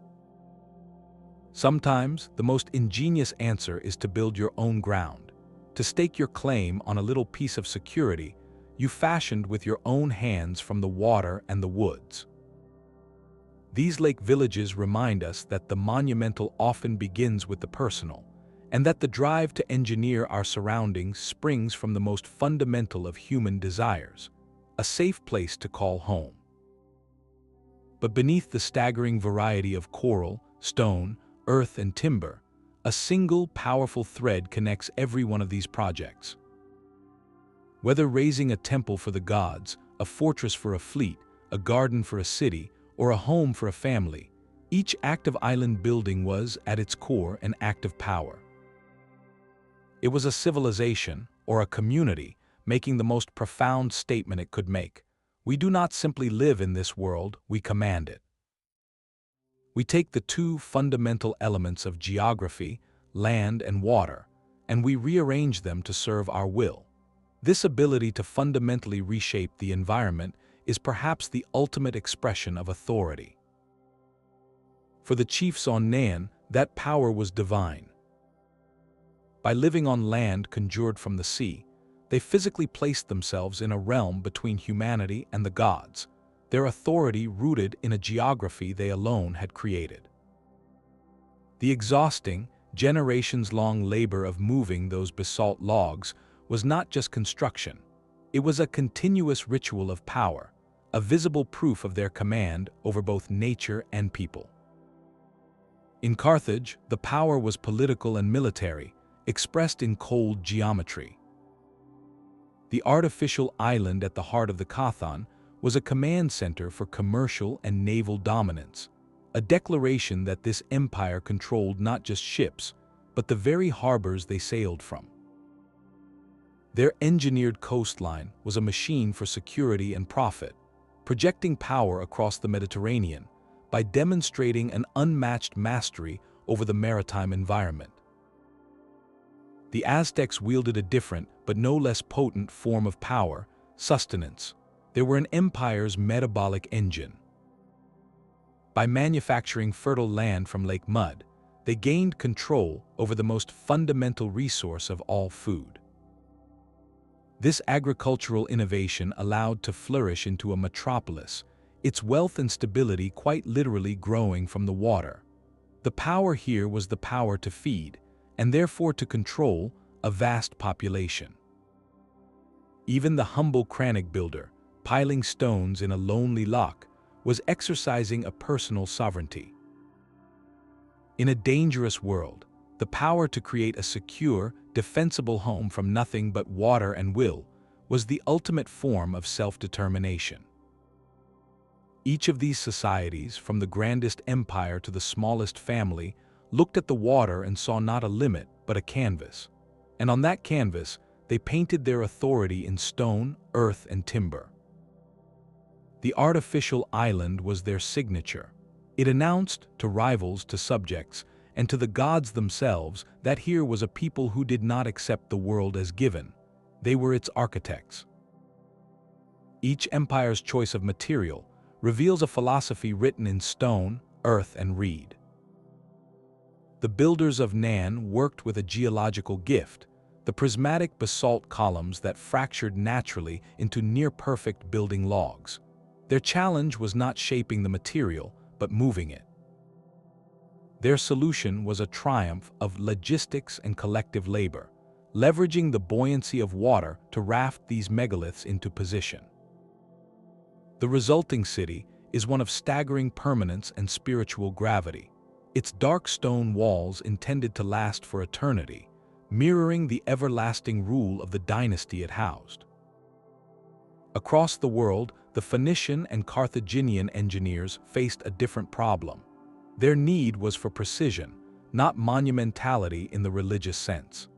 Sometimes, the most ingenious answer is to build your own ground, to stake your claim on a little piece of security you fashioned with your own hands from the water and the woods. These lake villages remind us that the monumental often begins with the personal, and that the drive to engineer our surroundings springs from the most fundamental of human desires, a safe place to call home. But beneath the staggering variety of coral, stone, earth, and timber, a single powerful thread connects every one of these projects. Whether raising a temple for the gods, a fortress for a fleet, a garden for a city, or a home for a family, each act of island building was, at its core, an act of power. It was a civilization, or a community, making the most profound statement it could make. We do not simply live in this world, we command it. We take the two fundamental elements of geography, land and water, and we rearrange them to serve our will. This ability to fundamentally reshape the environment is perhaps the ultimate expression of authority. For the chiefs on Nan, that power was divine. By living on land conjured from the sea, they physically placed themselves in a realm between humanity and the gods, their authority rooted in a geography they alone had created. The exhausting, generations-long labor of moving those basalt logs was not just construction, it was a continuous ritual of power, a visible proof of their command over both nature and people. In Carthage, the power was political and military, expressed in cold geometry. The artificial island at the heart of the Cothon was a command center for commercial and naval dominance, a declaration that this empire controlled not just ships, but the very harbors they sailed from. Their engineered coastline was a machine for security and profit, projecting power across the Mediterranean by demonstrating an unmatched mastery over the maritime environment. The Aztecs wielded a different, but no less potent form of power: sustenance. They were an empire's metabolic engine. By manufacturing fertile land from lake mud, they gained control over the most fundamental resource of all: food. This agricultural innovation allowed to flourish into a metropolis, its wealth and stability quite literally growing from the water. The power here was the power to feed, and therefore to control, a vast population. Even the humble Crannog builder, piling stones in a lonely loch, was exercising a personal sovereignty. In a dangerous world, the power to create a secure, defensible home from nothing but water and will was the ultimate form of self-determination. Each of these societies, from the grandest empire to the smallest family, looked at the water and saw not a limit but a canvas. And on that canvas, they painted their authority in stone, earth, and timber. The artificial island was their signature. It announced to rivals, to subjects, and to the gods themselves that here was a people who did not accept the world as given. They were its architects. Each empire's choice of material reveals a philosophy written in stone, earth, and reed. The builders of Nan worked with a geological gift: the prismatic basalt columns that fractured naturally into near-perfect building logs. Their challenge was not shaping the material, but moving it. Their solution was a triumph of logistics and collective labor, leveraging the buoyancy of water to raft these megaliths into position. The resulting city is one of staggering permanence and spiritual gravity, its dark stone walls intended to last for eternity, mirroring the everlasting rule of the dynasty it housed. Across the world, the Phoenician and Carthaginian engineers faced a different problem. Their need was for precision, not monumentality in the religious sense.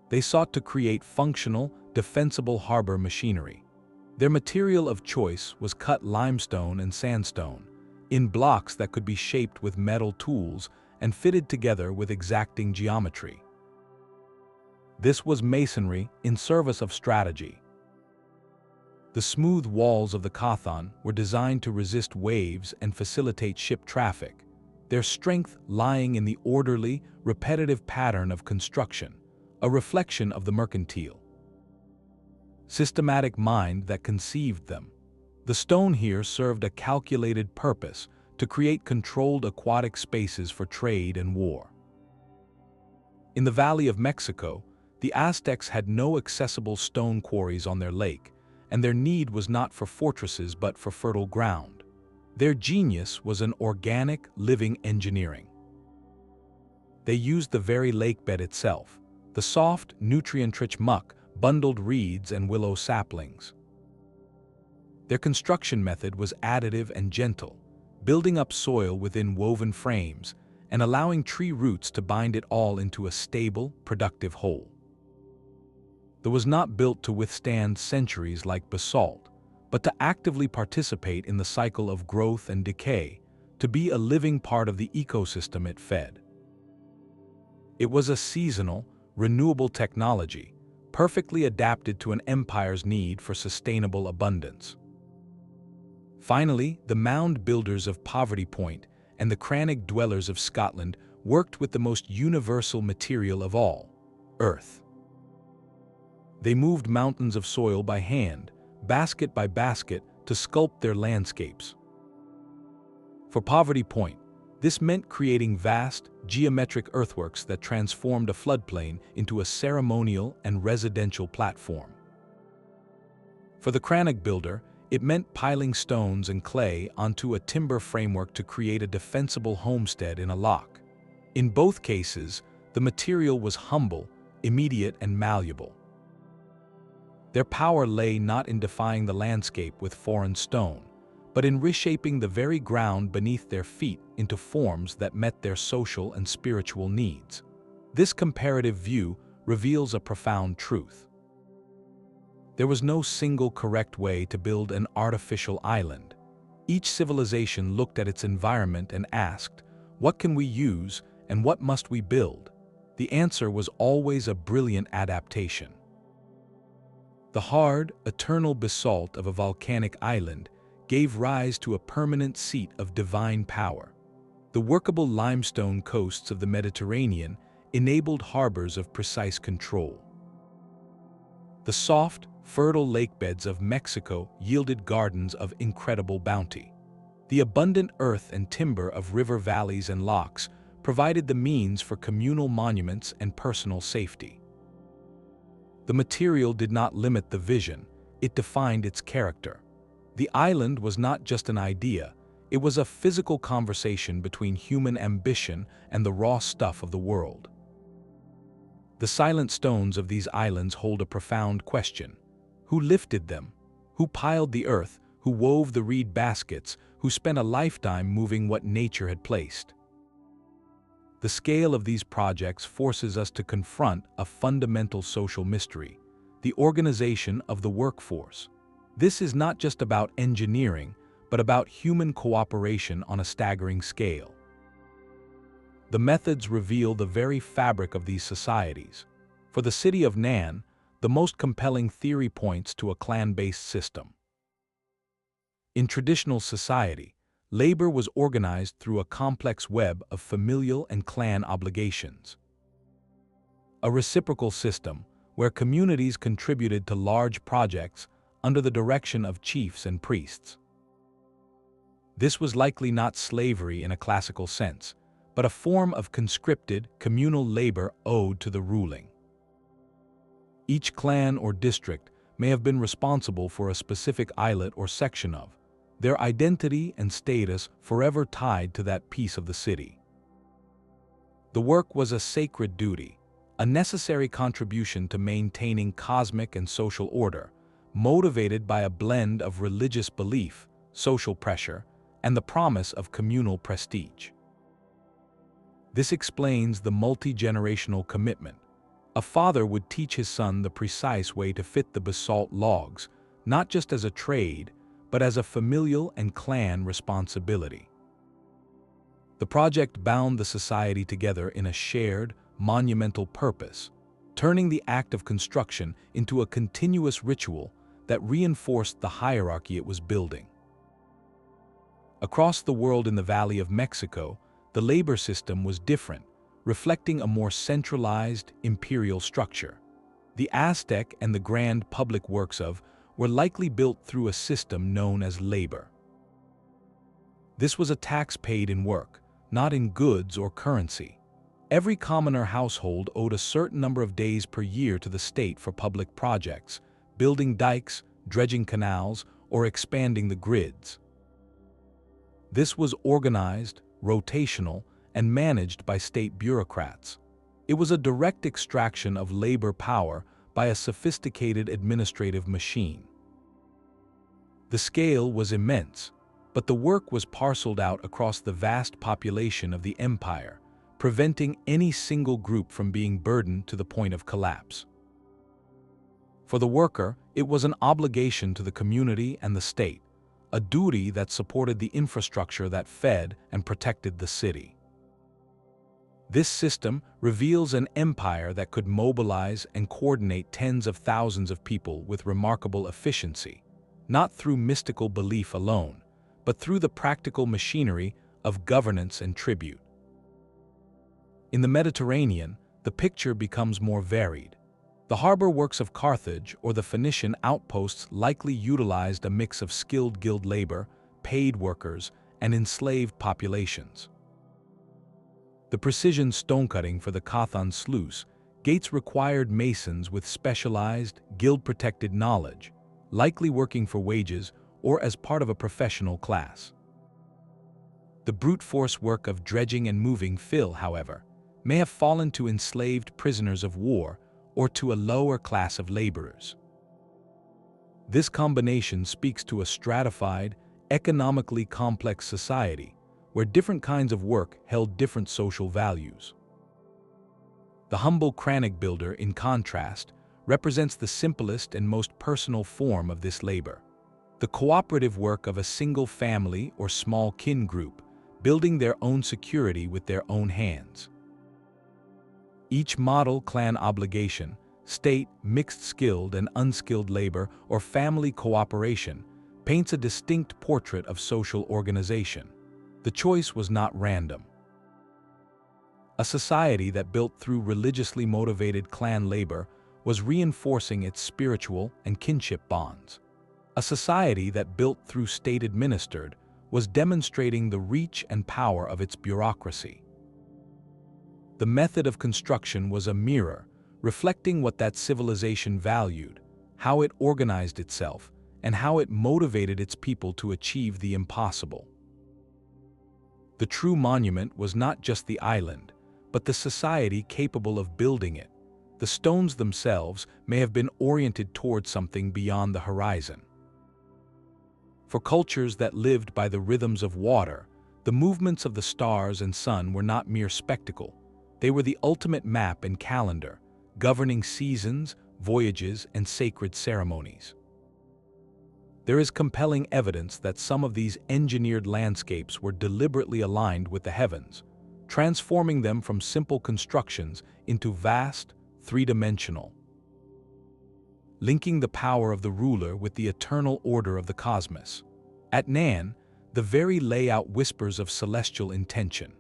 They sought to create functional, defensible harbor machinery. Their material of choice was cut limestone and sandstone, in blocks that could be shaped with metal tools and fitted together with exacting geometry. This was masonry in service of strategy. The smooth walls of the Cothon were designed to resist waves and facilitate ship traffic, their strength lying in the orderly, repetitive pattern of construction, a reflection of the mercantile, systematic mind that conceived them. The stone here served a calculated purpose: to create controlled aquatic spaces for trade and war. In the Valley of Mexico, the Aztecs had no accessible stone quarries on their lake, and their need was not for fortresses but for fertile ground. Their genius was in organic, living engineering. They used the very lakebed itself, the soft, nutrient-rich muck, bundled reeds, and willow saplings. Their construction method was additive and gentle, building up soil within woven frames and allowing tree roots to bind it all into a stable, productive whole. It was not built to withstand centuries like basalt, but to actively participate in the cycle of growth and decay, to be a living part of the ecosystem it fed. It was a seasonal, renewable technology, perfectly adapted to an empire's need for sustainable abundance. Finally, the mound builders of Poverty Point and the Crannog dwellers of Scotland worked with the most universal material of all: earth. They moved mountains of soil by hand, basket by basket, to sculpt their landscapes. For Poverty Point, this meant creating vast, geometric earthworks that transformed a floodplain into a ceremonial and residential platform. For the Crannog builder, it meant piling stones and clay onto a timber framework to create a defensible homestead in a loch. In both cases, the material was humble, immediate, and malleable. Their power lay not in defying the landscape with foreign stone, but in reshaping the very ground beneath their feet into forms that met their social and spiritual needs. This comparative view reveals a profound truth. There was no single correct way to build an artificial island. Each civilization looked at its environment and asked, what can we use and what must we build? The answer was always a brilliant adaptation. The hard, eternal basalt of a volcanic island gave rise to a permanent seat of divine power. The workable limestone coasts of the Mediterranean enabled harbors of precise control. The soft, fertile lakebeds of Mexico yielded gardens of incredible bounty. The abundant earth and timber of river valleys and locks provided the means for communal monuments and personal safety. The material did not limit the vision, it defined its character. The island was not just an idea, it was a physical conversation between human ambition and the raw stuff of the world. The silent stones of these islands hold a profound question. Who lifted them? Who piled the earth? Who wove the reed baskets? Who spent a lifetime moving what nature had placed? The scale of these projects forces us to confront a fundamental social mystery, the organization of the workforce. This is not just about engineering, but about human cooperation on a staggering scale. The methods reveal the very fabric of these societies. For the city of Nan, the most compelling theory points to a clan-based system. In traditional society, labor was organized through a complex web of familial and clan obligations. A reciprocal system where communities contributed to large projects under the direction of chiefs and priests. This was likely not slavery in a classical sense, but a form of conscripted, communal labor owed to the ruling. Each clan or district may have been responsible for a specific islet or section of, their identity and status forever tied to that piece of the city. The work was a sacred duty, a necessary contribution to maintaining cosmic and social order, motivated by a blend of religious belief, social pressure, and the promise of communal prestige. This explains the multi-generational commitment. A father would teach his son the precise way to fit the basalt logs, not just as a trade, but as a familial and clan responsibility. The project bound the society together in a shared, monumental purpose, turning the act of construction into a continuous ritual that reinforced the hierarchy it was building. Across the world in the Valley of Mexico, the labor system was different, reflecting a more centralized, imperial structure. The Aztec and the grand public works of were likely built through a system known as labor. This was a tax paid in work, not in goods or currency. Every commoner household owed a certain number of days per year to the state for public projects, building dikes, dredging canals, or expanding the grids. This was organized, rotational, and managed by state bureaucrats. It was a direct extraction of labor power by a sophisticated administrative machine. The scale was immense, but the work was parceled out across the vast population of the empire, preventing any single group from being burdened to the point of collapse. For the worker, it was an obligation to the community and the state, a duty that supported the infrastructure that fed and protected the city. This system reveals an empire that could mobilize and coordinate tens of thousands of people with remarkable efficiency, not through mystical belief alone, but through the practical machinery of governance and tribute. In the Mediterranean, the picture becomes more varied. The harbor works of Carthage or the Phoenician outposts likely utilized a mix of skilled guild labor, paid workers, and enslaved populations. The precision stonecutting for the Cothon sluice gates required masons with specialized, guild-protected knowledge, likely working for wages or as part of a professional class. The brute force work of dredging and moving fill, however, may have fallen to enslaved prisoners of war or to a lower class of laborers. This combination speaks to a stratified, economically complex society where different kinds of work held different social values. The humble crannog builder, in contrast, represents the simplest and most personal form of this labor. The cooperative work of a single family or small kin group, building their own security with their own hands. Each model clan obligation, state, mixed skilled and unskilled labor, or family cooperation, paints a distinct portrait of social organization. The choice was not random. A society that built through religiously motivated clan labor was reinforcing its spiritual and kinship bonds. A society that built through state-administered was demonstrating the reach and power of its bureaucracy. The method of construction was a mirror, reflecting what that civilization valued, how it organized itself, and how it motivated its people to achieve the impossible. The true monument was not just the island, but the society capable of building it. The stones themselves may have been oriented toward something beyond the horizon. For cultures that lived by the rhythms of water, the movements of the stars and sun were not mere spectacle. They were the ultimate map and calendar, governing seasons, voyages, and sacred ceremonies. There is compelling evidence that some of these engineered landscapes were deliberately aligned with the heavens, transforming them from simple constructions into vast, three-dimensional, linking the power of the ruler with the eternal order of the cosmos. At Nan, the very layout whispers of celestial intention.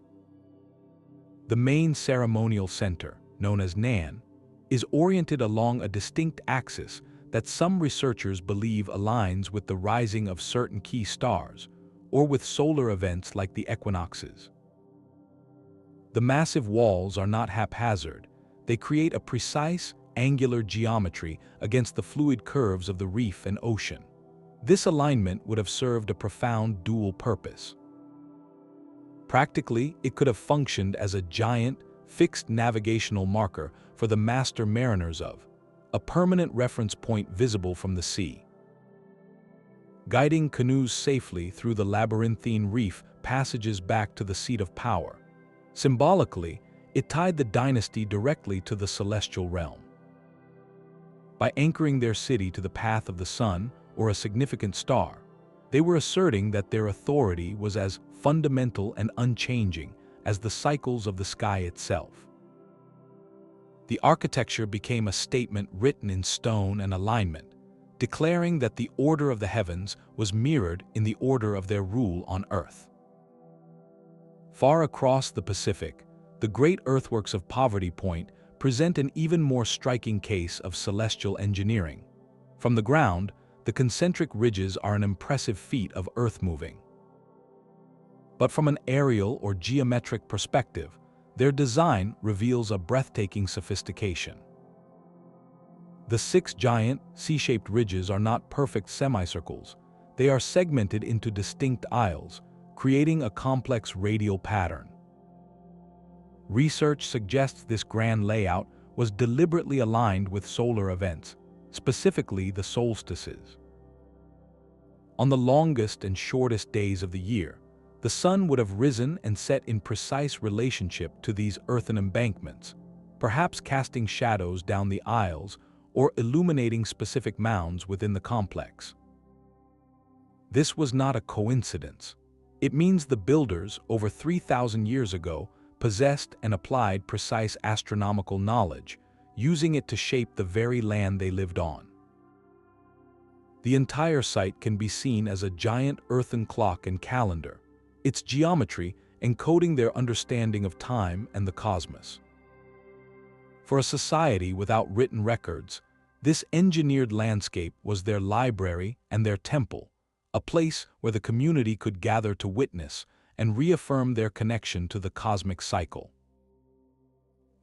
The main ceremonial center, known as Nan, is oriented along a distinct axis that some researchers believe aligns with the rising of certain key stars, or with solar events like the equinoxes. The massive walls are not haphazard. They create a precise, angular geometry against the fluid curves of the reef and ocean. This alignment would have served a profound dual purpose. Practically, it could have functioned as a giant, fixed navigational marker for the master mariners of, a permanent reference point visible from the sea. Guiding canoes safely through the labyrinthine reef passages back to the seat of power. Symbolically, it tied the dynasty directly to the celestial realm. By anchoring their city to the path of the sun or a significant star, they were asserting that their authority was as fundamental and unchanging as the cycles of the sky itself. The architecture became a statement written in stone and alignment, declaring that the order of the heavens was mirrored in the order of their rule on earth. Far across the Pacific, the great earthworks of Poverty Point present an even more striking case of celestial engineering. From the ground, the concentric ridges are an impressive feat of earth-moving. But from an aerial or geometric perspective, their design reveals a breathtaking sophistication. The 6 giant, C-shaped ridges are not perfect semicircles. They are segmented into distinct aisles, creating a complex radial pattern. Research suggests this grand layout was deliberately aligned with solar events, specifically the solstices. On the longest and shortest days of the year, the sun would have risen and set in precise relationship to these earthen embankments, perhaps casting shadows down the aisles or illuminating specific mounds within the complex. This was not a coincidence. It means the builders, over 3,000 years ago, possessed and applied precise astronomical knowledge, using it to shape the very land they lived on. The entire site can be seen as a giant earthen clock and calendar, its geometry encoding their understanding of time and the cosmos. For a society without written records, this engineered landscape was their library and their temple, a place where the community could gather to witness and reaffirm their connection to the cosmic cycle.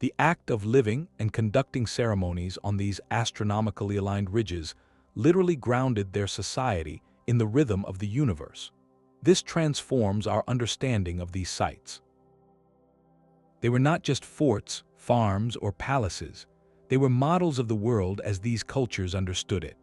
The act of living and conducting ceremonies on these astronomically aligned ridges literally grounded their society in the rhythm of the universe. This transforms our understanding of these sites. They were not just forts, farms, or palaces. They were models of the world as these cultures understood it.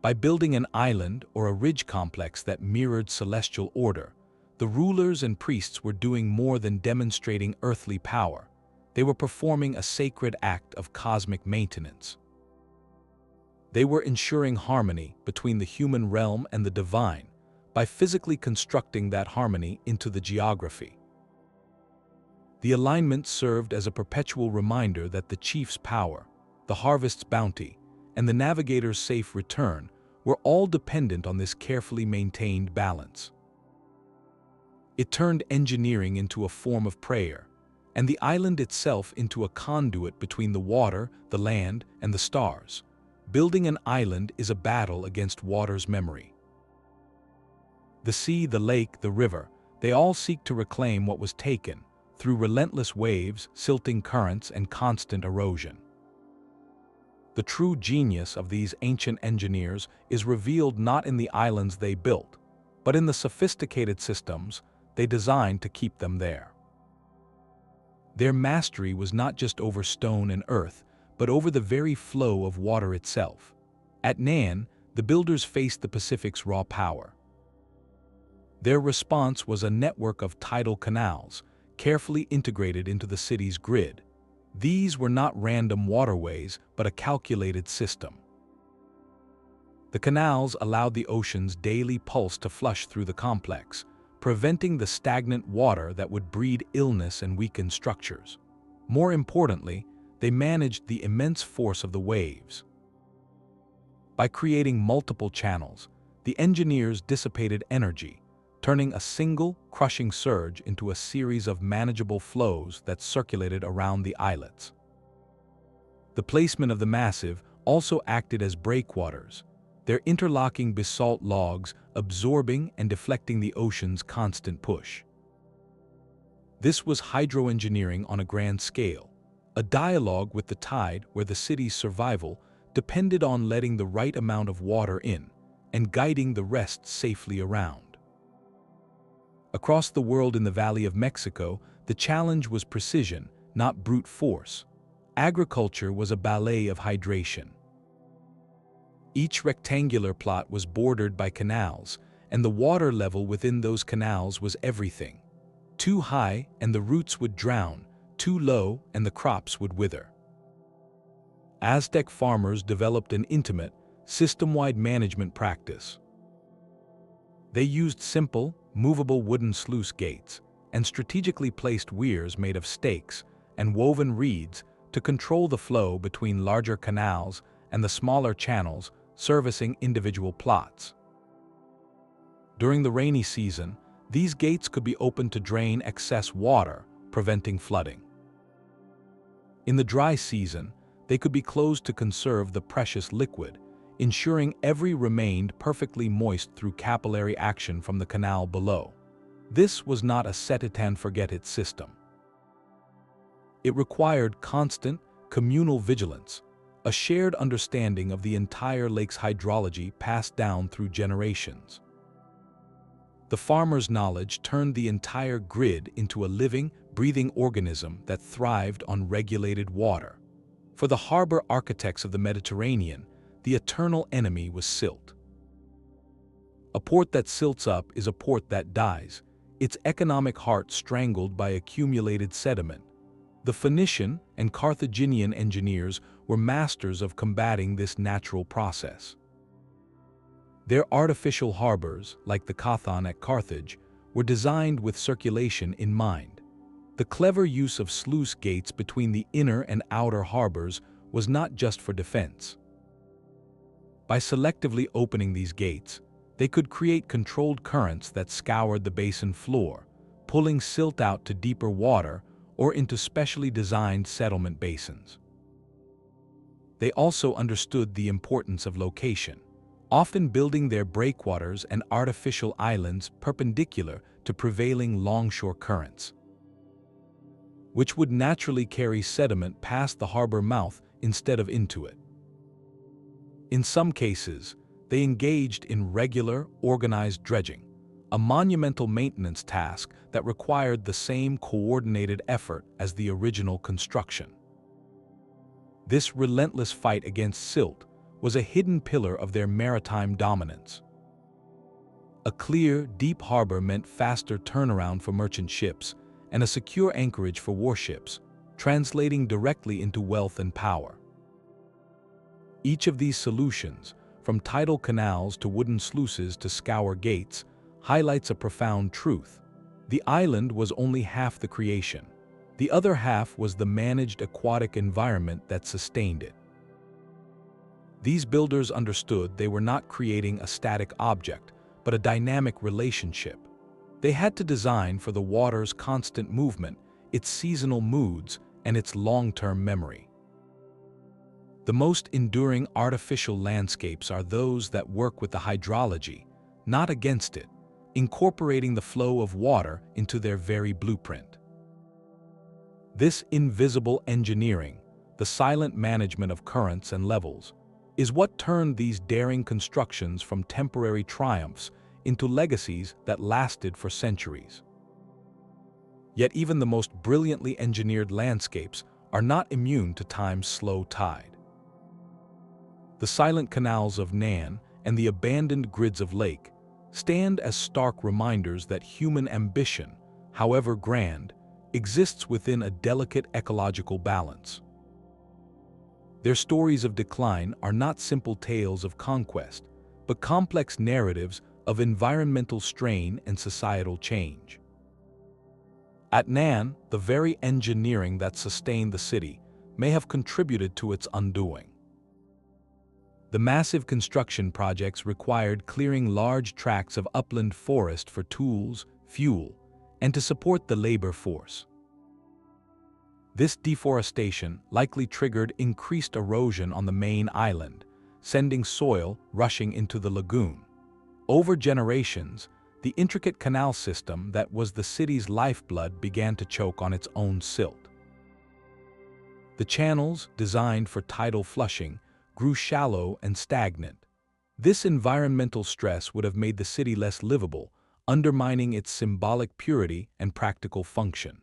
By building an island or a ridge complex that mirrored celestial order, the rulers and priests were doing more than demonstrating earthly power. they were performing a sacred act of cosmic maintenance. They were ensuring harmony between the human realm and the divine by physically constructing that harmony into the geography. The alignment served as a perpetual reminder that the chief's power, the harvest's bounty, and the navigator's safe return were all dependent on this carefully maintained balance. It turned engineering into a form of prayer, and the island itself into a conduit between the water, the land, and the stars. Building an island is a battle against water's memory. The sea, the lake, the river, they all seek to reclaim what was taken through relentless waves, silting currents, and constant erosion. The true genius of these ancient engineers is revealed not in the islands they built, but in the sophisticated systems they designed to keep them there. Their mastery was not just over stone and earth, but over the very flow of water itself. At Nan, the builders faced the Pacific's raw power. Their response was a network of tidal canals, carefully integrated into the city's grid. These were not random waterways, but a calculated system. The canals allowed the ocean's daily pulse to flush through the complex, preventing the stagnant water that would breed illness and weaken structures. More importantly, they managed the immense force of the waves. By creating multiple channels, the engineers dissipated energy, turning a single, crushing surge into a series of manageable flows that circulated around the islets. The placement of the massive also acted as breakwaters, their interlocking basalt logs absorbing and deflecting the ocean's constant push. This was hydroengineering on a grand scale, a dialogue with the tide where the city's survival depended on letting the right amount of water in and guiding the rest safely around. Across the world in the Valley of Mexico, the challenge was precision, not brute force. Agriculture was a ballet of hydration. Each rectangular plot was bordered by canals, and the water level within those canals was everything. Too high, and the roots would drown; too low, and the crops would wither. Aztec farmers developed an intimate, system-wide management practice. They used simple, movable wooden sluice gates and strategically placed weirs made of stakes and woven reeds to control the flow between larger canals and the smaller channels servicing individual plots. During the rainy season, these gates could be opened to drain excess water, preventing flooding. In the dry season, they could be closed to conserve the precious liquid, ensuring every remained perfectly moist through capillary action from the canal below. This was not a set-it-and-forget-it system. It required constant, communal vigilance, a shared understanding of the entire lake's hydrology passed down through generations. The farmer's knowledge turned the entire grid into a living, breathing organism that thrived on regulated water. For the harbor architects of the Mediterranean, the eternal enemy was silt. A port that silts up is a port that dies, its economic heart strangled by accumulated sediment. The Phoenician and Carthaginian engineers were masters of combating this natural process. Their artificial harbors, like the Cothon at Carthage, were designed with circulation in mind. The clever use of sluice gates between the inner and outer harbors was not just for defense. By selectively opening these gates, they could create controlled currents that scoured the basin floor, pulling silt out to deeper water or into specially designed settlement basins. They also understood the importance of location, often building their breakwaters and artificial islands perpendicular to prevailing longshore currents, which would naturally carry sediment past the harbor mouth instead of into it. In some cases, they engaged in regular, organized dredging, a monumental maintenance task that required the same coordinated effort as the original construction. This relentless fight against silt was a hidden pillar of their maritime dominance. A clear, deep harbor meant faster turnaround for merchant ships and a secure anchorage for warships, translating directly into wealth and power. Each of these solutions, from tidal canals to wooden sluices to scour gates, highlights a profound truth. The island was only half the creation. The other half was the managed aquatic environment that sustained it. These builders understood they were not creating a static object, but a dynamic relationship. They had to design for the water's constant movement, its seasonal moods, and its long-term memory. The most enduring artificial landscapes are those that work with the hydrology, not against it, incorporating the flow of water into their very blueprint. This invisible engineering, the silent management of currents and levels, is what turned these daring constructions from temporary triumphs into legacies that lasted for centuries. Yet even the most brilliantly engineered landscapes are not immune to time's slow tide. The silent canals of Nan and the abandoned grids of lake stand as stark reminders that human ambition, however grand, exists within a delicate ecological balance. Their stories of decline are not simple tales of conquest, but complex narratives of environmental strain and societal change. At Nan, the very engineering that sustained the city may have contributed to its undoing. The massive construction projects required clearing large tracts of upland forest for tools, fuel, and to support the labor force. This deforestation likely triggered increased erosion on the main island, sending soil rushing into the lagoon. Over generations, the intricate canal system that was the city's lifeblood began to choke on its own silt. The channels, designed for tidal flushing, grew shallow and stagnant. This environmental stress would have made the city less livable, undermining its symbolic purity and practical function.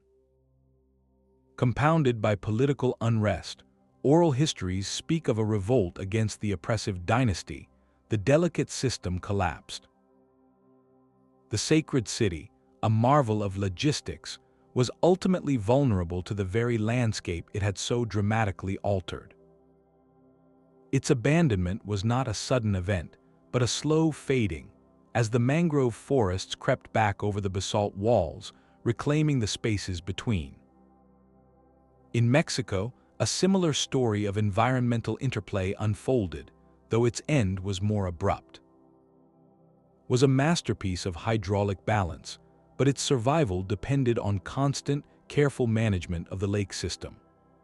Compounded by political unrest, oral histories speak of a revolt against the oppressive dynasty. The delicate system collapsed. The sacred city, a marvel of logistics, was ultimately vulnerable to the very landscape it had so dramatically altered. Its abandonment was not a sudden event, but a slow fading, as the mangrove forests crept back over the basalt walls, reclaiming the spaces between. In Mexico, a similar story of environmental interplay unfolded, though its end was more abrupt. It was a masterpiece of hydraulic balance, but its survival depended on constant, careful management of the lake system.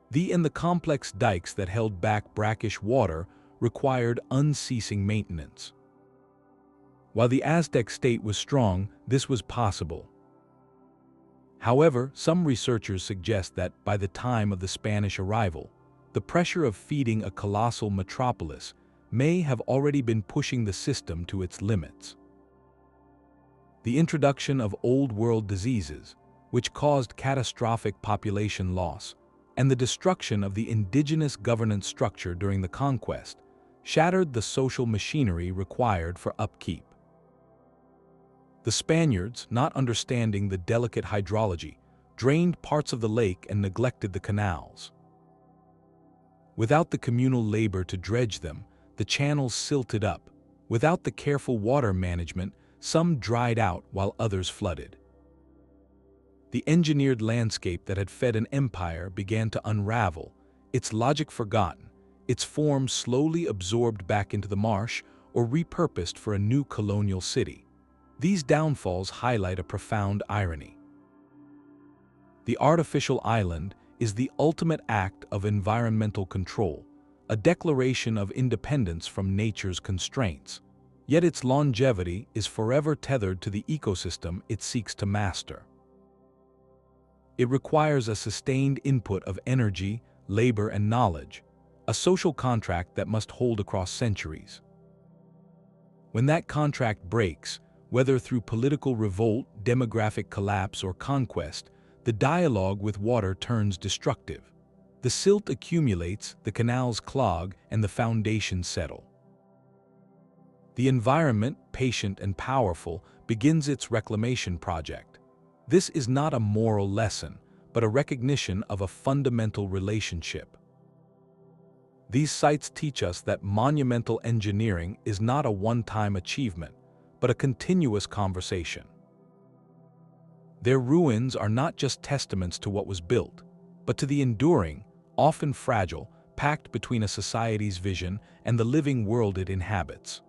The complex dikes that held back brackish water required unceasing maintenance. While the Aztec state was strong, this was possible. However, some researchers suggest that by the time of the Spanish arrival, the pressure of feeding a colossal metropolis may have already been pushing the system to its limits. The introduction of Old World diseases, which caused catastrophic population loss, and the destruction of the indigenous governance structure during the conquest, shattered the social machinery required for upkeep. The Spaniards, not understanding the delicate hydrology, drained parts of the lake and neglected the canals. Without the communal labor to dredge them, the channels silted up. Without the careful water management, some dried out while others flooded. The engineered landscape that had fed an empire began to unravel, its logic forgotten, its form slowly absorbed back into the marsh or repurposed for a new colonial city. These downfalls highlight a profound irony. The artificial island is the ultimate act of environmental control, a declaration of independence from nature's constraints. Yet its longevity is forever tethered to the ecosystem it seeks to master. It requires a sustained input of energy, labor, and knowledge, a social contract that must hold across centuries. When that contract breaks, whether through political revolt, demographic collapse, or conquest, the dialogue with water turns destructive. The silt accumulates, the canals clog, and the foundations settle. The environment, patient and powerful, begins its reclamation project. This is not a moral lesson, but a recognition of a fundamental relationship. These sites teach us that monumental engineering is not a one-time achievement, but a continuous conversation. Their ruins are not just testaments to what was built, but to the enduring, often fragile, pact between a society's vision and the living world it inhabits.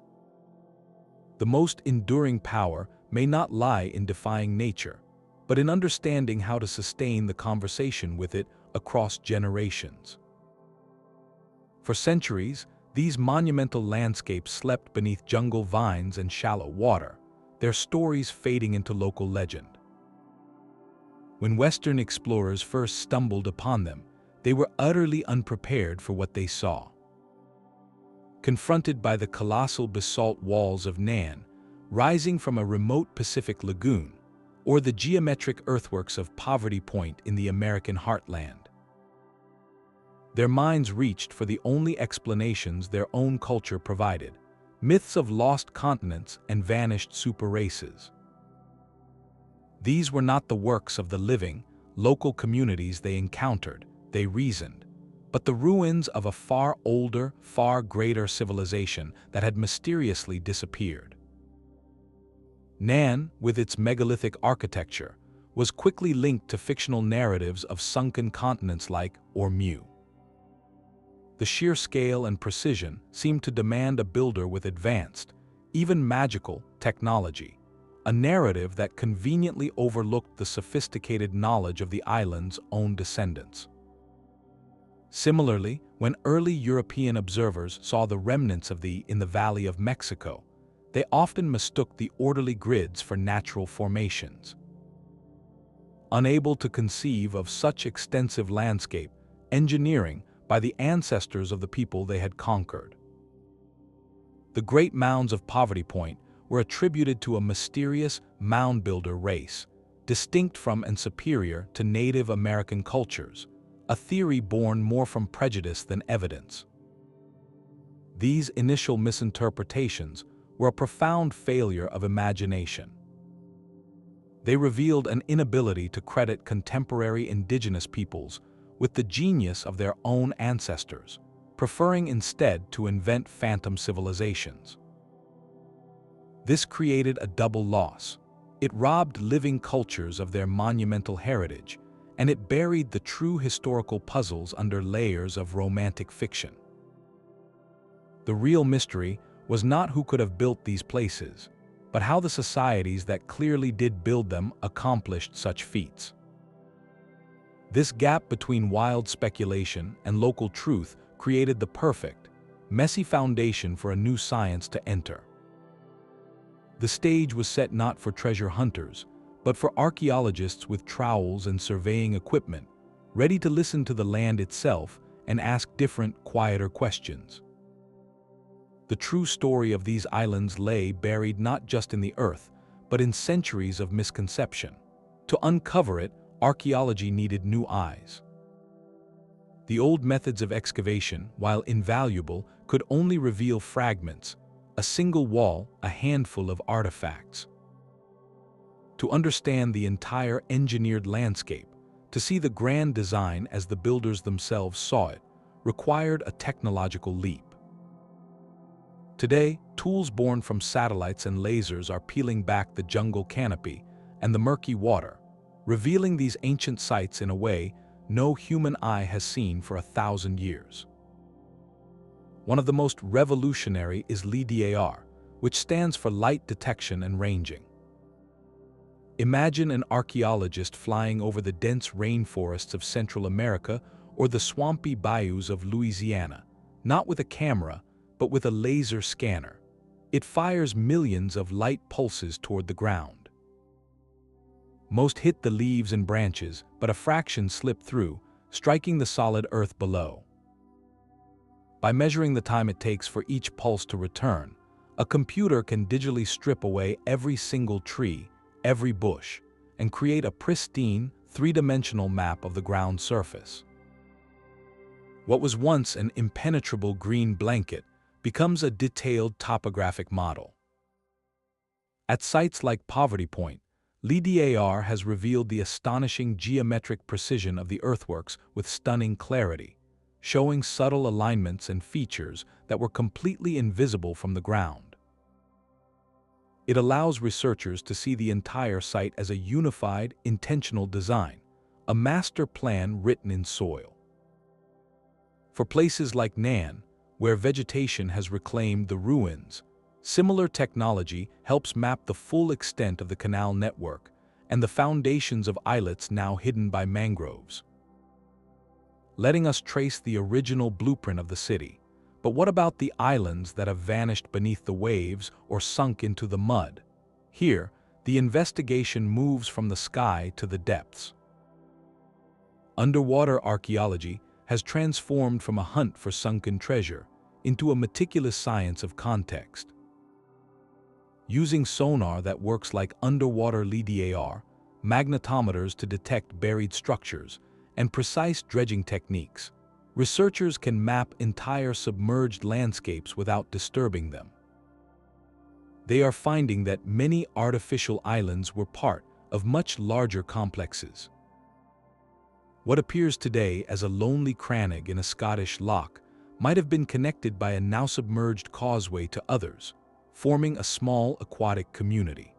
The most enduring power may not lie in defying nature, but in understanding how to sustain the conversation with it across generations. For centuries, these monumental landscapes slept beneath jungle vines and shallow water, their stories fading into local legend. When Western explorers first stumbled upon them, they were utterly unprepared for what they saw. Confronted by the colossal basalt walls of Nan, rising from a remote Pacific lagoon, or the geometric earthworks of Poverty Point in the American heartland, their minds reached for the only explanations their own culture provided: myths of lost continents and vanished super races. These were not the works of the living, local communities they encountered, they reasoned, but the ruins of a far older, far greater civilization that had mysteriously disappeared. Nan, with its megalithic architecture, was quickly linked to fictional narratives of sunken continents like Ormu. The sheer scale and precision seemed to demand a builder with advanced, even magical, technology, a narrative that conveniently overlooked the sophisticated knowledge of the island's own descendants. Similarly, when early European observers saw the remnants of in the Valley of Mexico, they often mistook the orderly grids for natural formations. Unable to conceive of such extensive landscape engineering by the ancestors of the people they had conquered. The great mounds of Poverty Point were attributed to a mysterious mound builder race, distinct from and superior to Native American cultures, a theory born more from prejudice than evidence. These initial misinterpretations were a profound failure of imagination. They revealed an inability to credit contemporary indigenous peoples with the genius of their own ancestors, preferring instead to invent phantom civilizations. This created a double loss. It robbed living cultures of their monumental heritage, and it buried the true historical puzzles under layers of romantic fiction. The real mystery was not who could have built these places, but how the societies that clearly did build them accomplished such feats. This gap between wild speculation and local truth created the perfect, messy foundation for a new science to enter. The stage was set not for treasure hunters, but for archaeologists with trowels and surveying equipment, ready to listen to the land itself and ask different, quieter questions. The true story of these islands lay buried not just in the earth, but in centuries of misconception. To uncover it, archaeology needed new eyes. The old methods of excavation, while invaluable, could only reveal fragments, a single wall, a handful of artifacts. To understand the entire engineered landscape, to see the grand design as the builders themselves saw it, required a technological leap. Today, tools born from satellites and lasers are peeling back the jungle canopy and the murky water, revealing these ancient sites in a way no human eye has seen for 1,000 years. One of the most revolutionary is LiDAR, which stands for light detection and ranging. Imagine an archaeologist flying over the dense rainforests of Central America or the swampy bayous of Louisiana, not with a camera, but with a laser scanner. It fires millions of light pulses toward the ground. Most hit the leaves and branches, but a fraction slip through, striking the solid earth below. By measuring the time it takes for each pulse to return, a computer can digitally strip away every single tree, every bush, and create a pristine, three-dimensional map of the ground surface. What was once an impenetrable green blanket becomes a detailed topographic model. At sites like Poverty Point, LiDAR has revealed the astonishing geometric precision of the earthworks with stunning clarity, showing subtle alignments and features that were completely invisible from the ground. It allows researchers to see the entire site as a unified, intentional design, a master plan written in soil. For places like Nan, where vegetation has reclaimed the ruins, similar technology helps map the full extent of the canal network and the foundations of islets now hidden by mangroves, letting us trace the original blueprint of the city. But what about the islands that have vanished beneath the waves or sunk into the mud? Here, the investigation moves from the sky to the depths. Underwater archaeology has transformed from a hunt for sunken treasure into a meticulous science of context. Using sonar that works like underwater LiDAR, magnetometers to detect buried structures, and precise dredging techniques, researchers can map entire submerged landscapes without disturbing them. They are finding that many artificial islands were part of much larger complexes. What appears today as a lonely crannog in a Scottish loch might have been connected by a now-submerged causeway to others, forming a small aquatic community.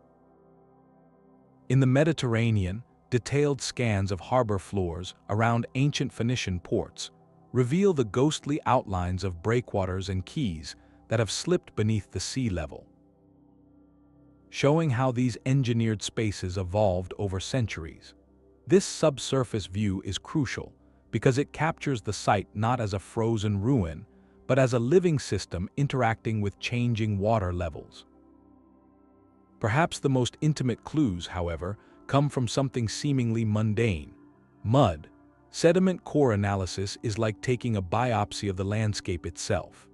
In the Mediterranean, detailed scans of harbor floors around ancient Phoenician ports reveal the ghostly outlines of breakwaters and quays that have slipped beneath the sea level, showing how these engineered spaces evolved over centuries. This subsurface view is crucial because it captures the site not as a frozen ruin, but as a living system interacting with changing water levels. Perhaps the most intimate clues, however, come from something seemingly mundane: mud. Sediment core analysis is like taking a biopsy of the landscape itself.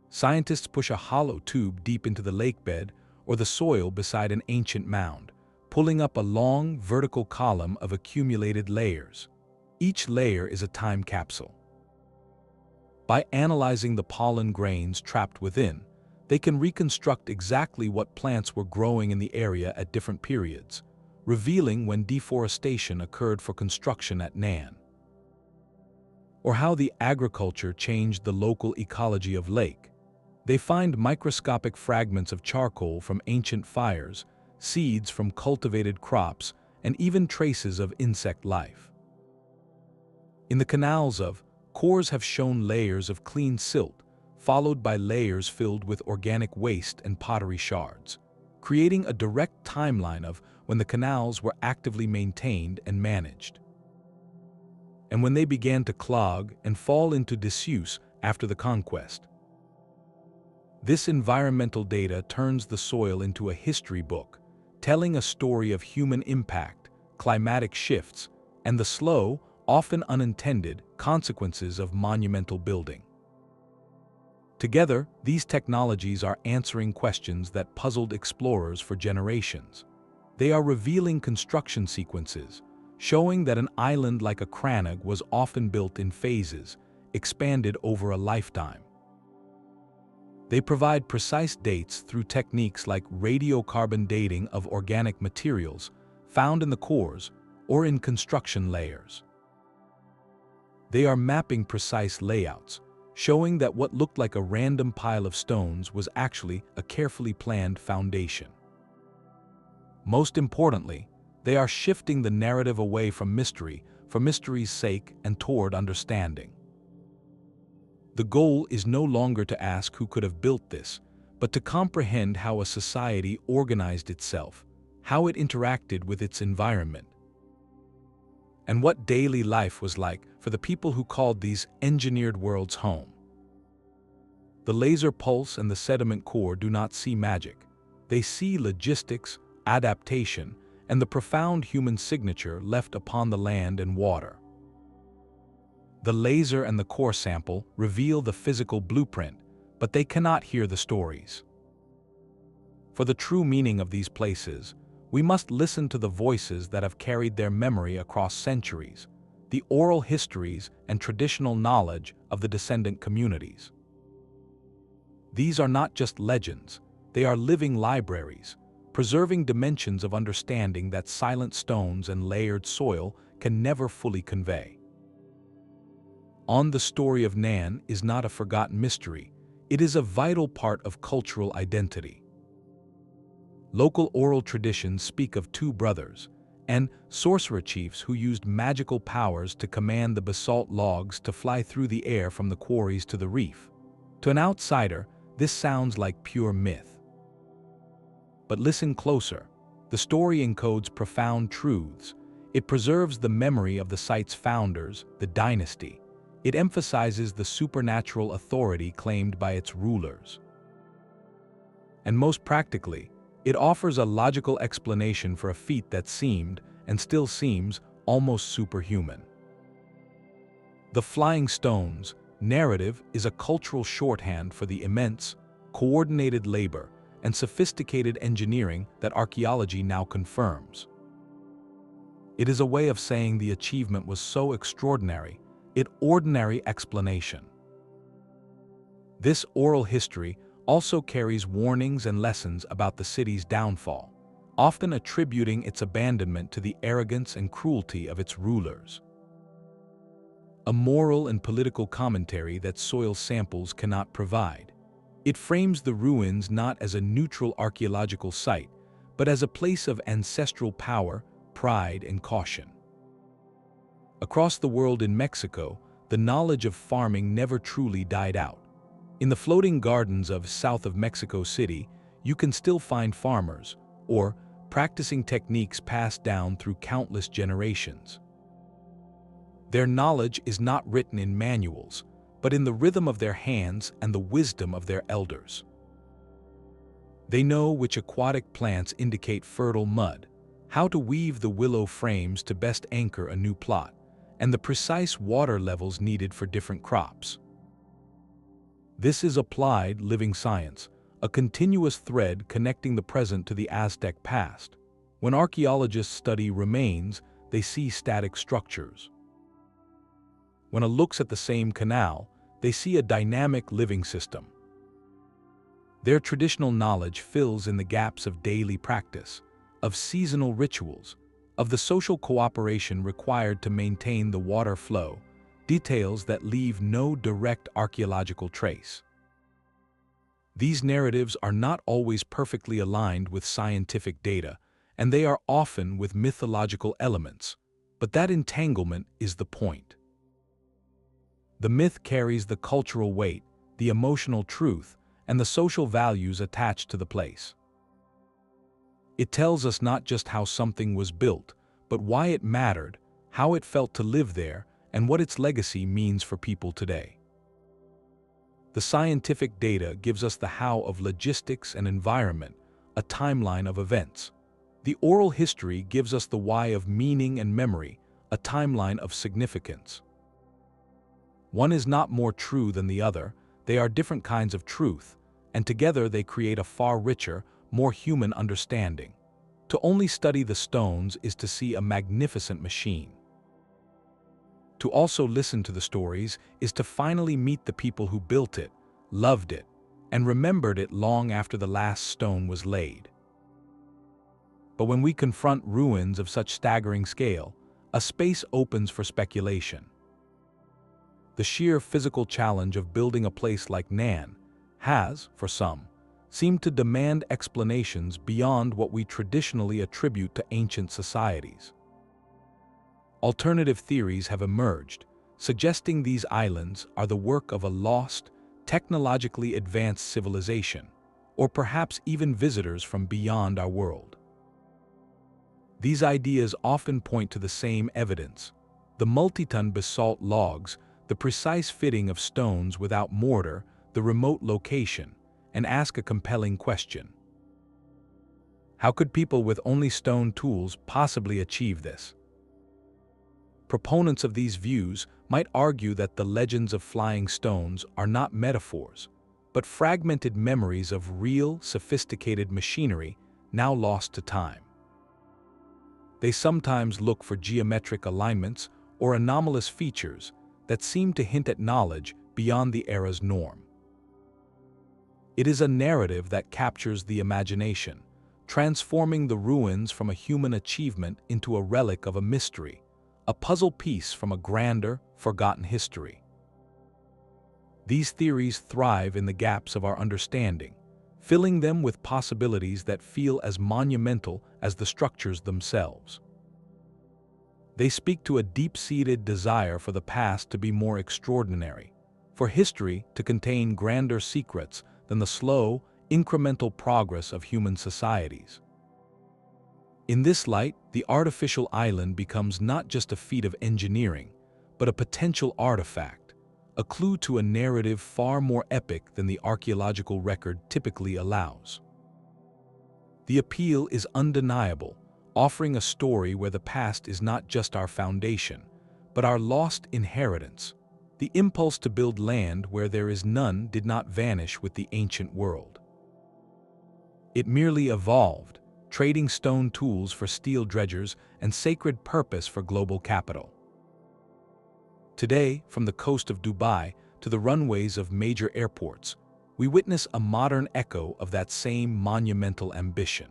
Scientists push a hollow tube deep into the lakebed or the soil beside an ancient mound, pulling up a long, vertical column of accumulated layers. Each layer is a time capsule. By analyzing the pollen grains trapped within, they can reconstruct exactly what plants were growing in the area at different periods, revealing when deforestation occurred for construction at Nan, or how the agriculture changed the local ecology of lake. They find microscopic fragments of charcoal from ancient fires, seeds from cultivated crops, and even traces of insect life. In the canals cores have shown layers of clean silt, followed by layers filled with organic waste and pottery shards, creating a direct timeline of when the canals were actively maintained and managed, and when they began to clog and fall into disuse after the conquest. This environmental data turns the soil into a history book, telling a story of human impact, climatic shifts, and the slow, often unintended, consequences of monumental building. Together, these technologies are answering questions that puzzled explorers for generations. They are revealing construction sequences, showing that an island like a crannog was often built in phases, expanded over a lifetime. They provide precise dates through techniques like radiocarbon dating of organic materials found in the cores or in construction layers. They are mapping precise layouts, showing that what looked like a random pile of stones was actually a carefully planned foundation. Most importantly, they are shifting the narrative away from mystery for mystery's sake and toward understanding. The goal is no longer to ask who could have built this, but to comprehend how a society organized itself, how it interacted with its environment, and what daily life was like for the people who called these engineered worlds home. The laser pulse and the sediment core do not see magic. They see logistics, adaptation, and the profound human signature left upon the land and water. The laser and the core sample reveal the physical blueprint, but they cannot hear the stories. For the true meaning of these places, we must listen to the voices that have carried their memory across centuries, the oral histories and traditional knowledge of the descendant communities. These are not just legends, they are living libraries, preserving dimensions of understanding that silent stones and layered soil can never fully convey. The story of Nan is not a forgotten mystery. It is a vital part of cultural identity. Local oral traditions speak of two brothers and sorcerer chiefs who used magical powers to command the basalt logs to fly through the air from the quarries to the reef. To an outsider, this sounds like pure myth. But listen closer. The story encodes profound truths. It preserves the memory of the site's founders, the dynasty. It emphasizes the supernatural authority claimed by its rulers. And most practically, it offers a logical explanation for a feat that seemed, and still seems, almost superhuman. The flying stones narrative is a cultural shorthand for the immense, coordinated labor and sophisticated engineering that archaeology now confirms. It is a way of saying the achievement was so extraordinary, it ordinary explanation. This oral history also carries warnings and lessons about the city's downfall, often attributing its abandonment to the arrogance and cruelty of its rulers. A moral and political commentary that soil samples cannot provide. It frames the ruins not as a neutral archaeological site, but as a place of ancestral power, pride, and caution. Across the world in Mexico, the knowledge of farming never truly died out. In the floating gardens of south of Mexico City, you can still find farmers, or practicing techniques passed down through countless generations. Their knowledge is not written in manuals, but in the rhythm of their hands and the wisdom of their elders. They know which aquatic plants indicate fertile mud, how to weave the willow frames to best anchor a new plot, and the precise water levels needed for different crops. This is applied living science, a continuous thread connecting the present to the Aztec past. When archaeologists study remains, they see static structures. When one looks at the same canal, they see a dynamic living system. Their traditional knowledge fills in the gaps of daily practice, of seasonal rituals, of the social cooperation required to maintain the water flow, details that leave no direct archaeological trace. These narratives are not always perfectly aligned with scientific data, and they are often with mythological elements, but that entanglement is the point. The myth carries the cultural weight, the emotional truth, and the social values attached to the place. It tells us not just how something was built, but why it mattered, how it felt to live there, and what its legacy means for people today. The scientific data gives us the how of logistics and environment, a timeline of events. The oral history gives us the why of meaning and memory, a timeline of significance. One is not more true than the other, they are different kinds of truth, and together they create a far richer, more human understanding. To only study the stones is to see a magnificent machine. To also listen to the stories is to finally meet the people who built it, loved it, and remembered it long after the last stone was laid. But when we confront ruins of such staggering scale, a space opens for speculation. The sheer physical challenge of building a place like Nan has, for some, seemed to demand explanations beyond what we traditionally attribute to ancient societies. Alternative theories have emerged, suggesting these islands are the work of a lost, technologically advanced civilization, or perhaps even visitors from beyond our world. These ideas often point to the same evidence: the multi-ton basalt logs, the precise fitting of stones without mortar, the remote location, and ask a compelling question. How could people with only stone tools possibly achieve this? Proponents of these views might argue that the legends of flying stones are not metaphors, but fragmented memories of real, sophisticated machinery now lost to time. They sometimes look for geometric alignments or anomalous features that seem to hint at knowledge beyond the era's norm. It is a narrative that captures the imagination, transforming the ruins from a human achievement into a relic of a mystery, a puzzle piece from a grander, forgotten history. These theories thrive in the gaps of our understanding, filling them with possibilities that feel as monumental as the structures themselves. They speak to a deep-seated desire for the past to be more extraordinary, for history to contain grander secrets than the slow, incremental progress of human societies. In this light, the artificial island becomes not just a feat of engineering, but a potential artifact, a clue to a narrative far more epic than the archaeological record typically allows. The appeal is undeniable, offering a story where the past is not just our foundation, but our lost inheritance. The impulse to build land where there is none did not vanish with the ancient world. It merely evolved, trading stone tools for steel dredgers and sacred purpose for global capital. Today, from the coast of Dubai to the runways of major airports, we witness a modern echo of that same monumental ambition.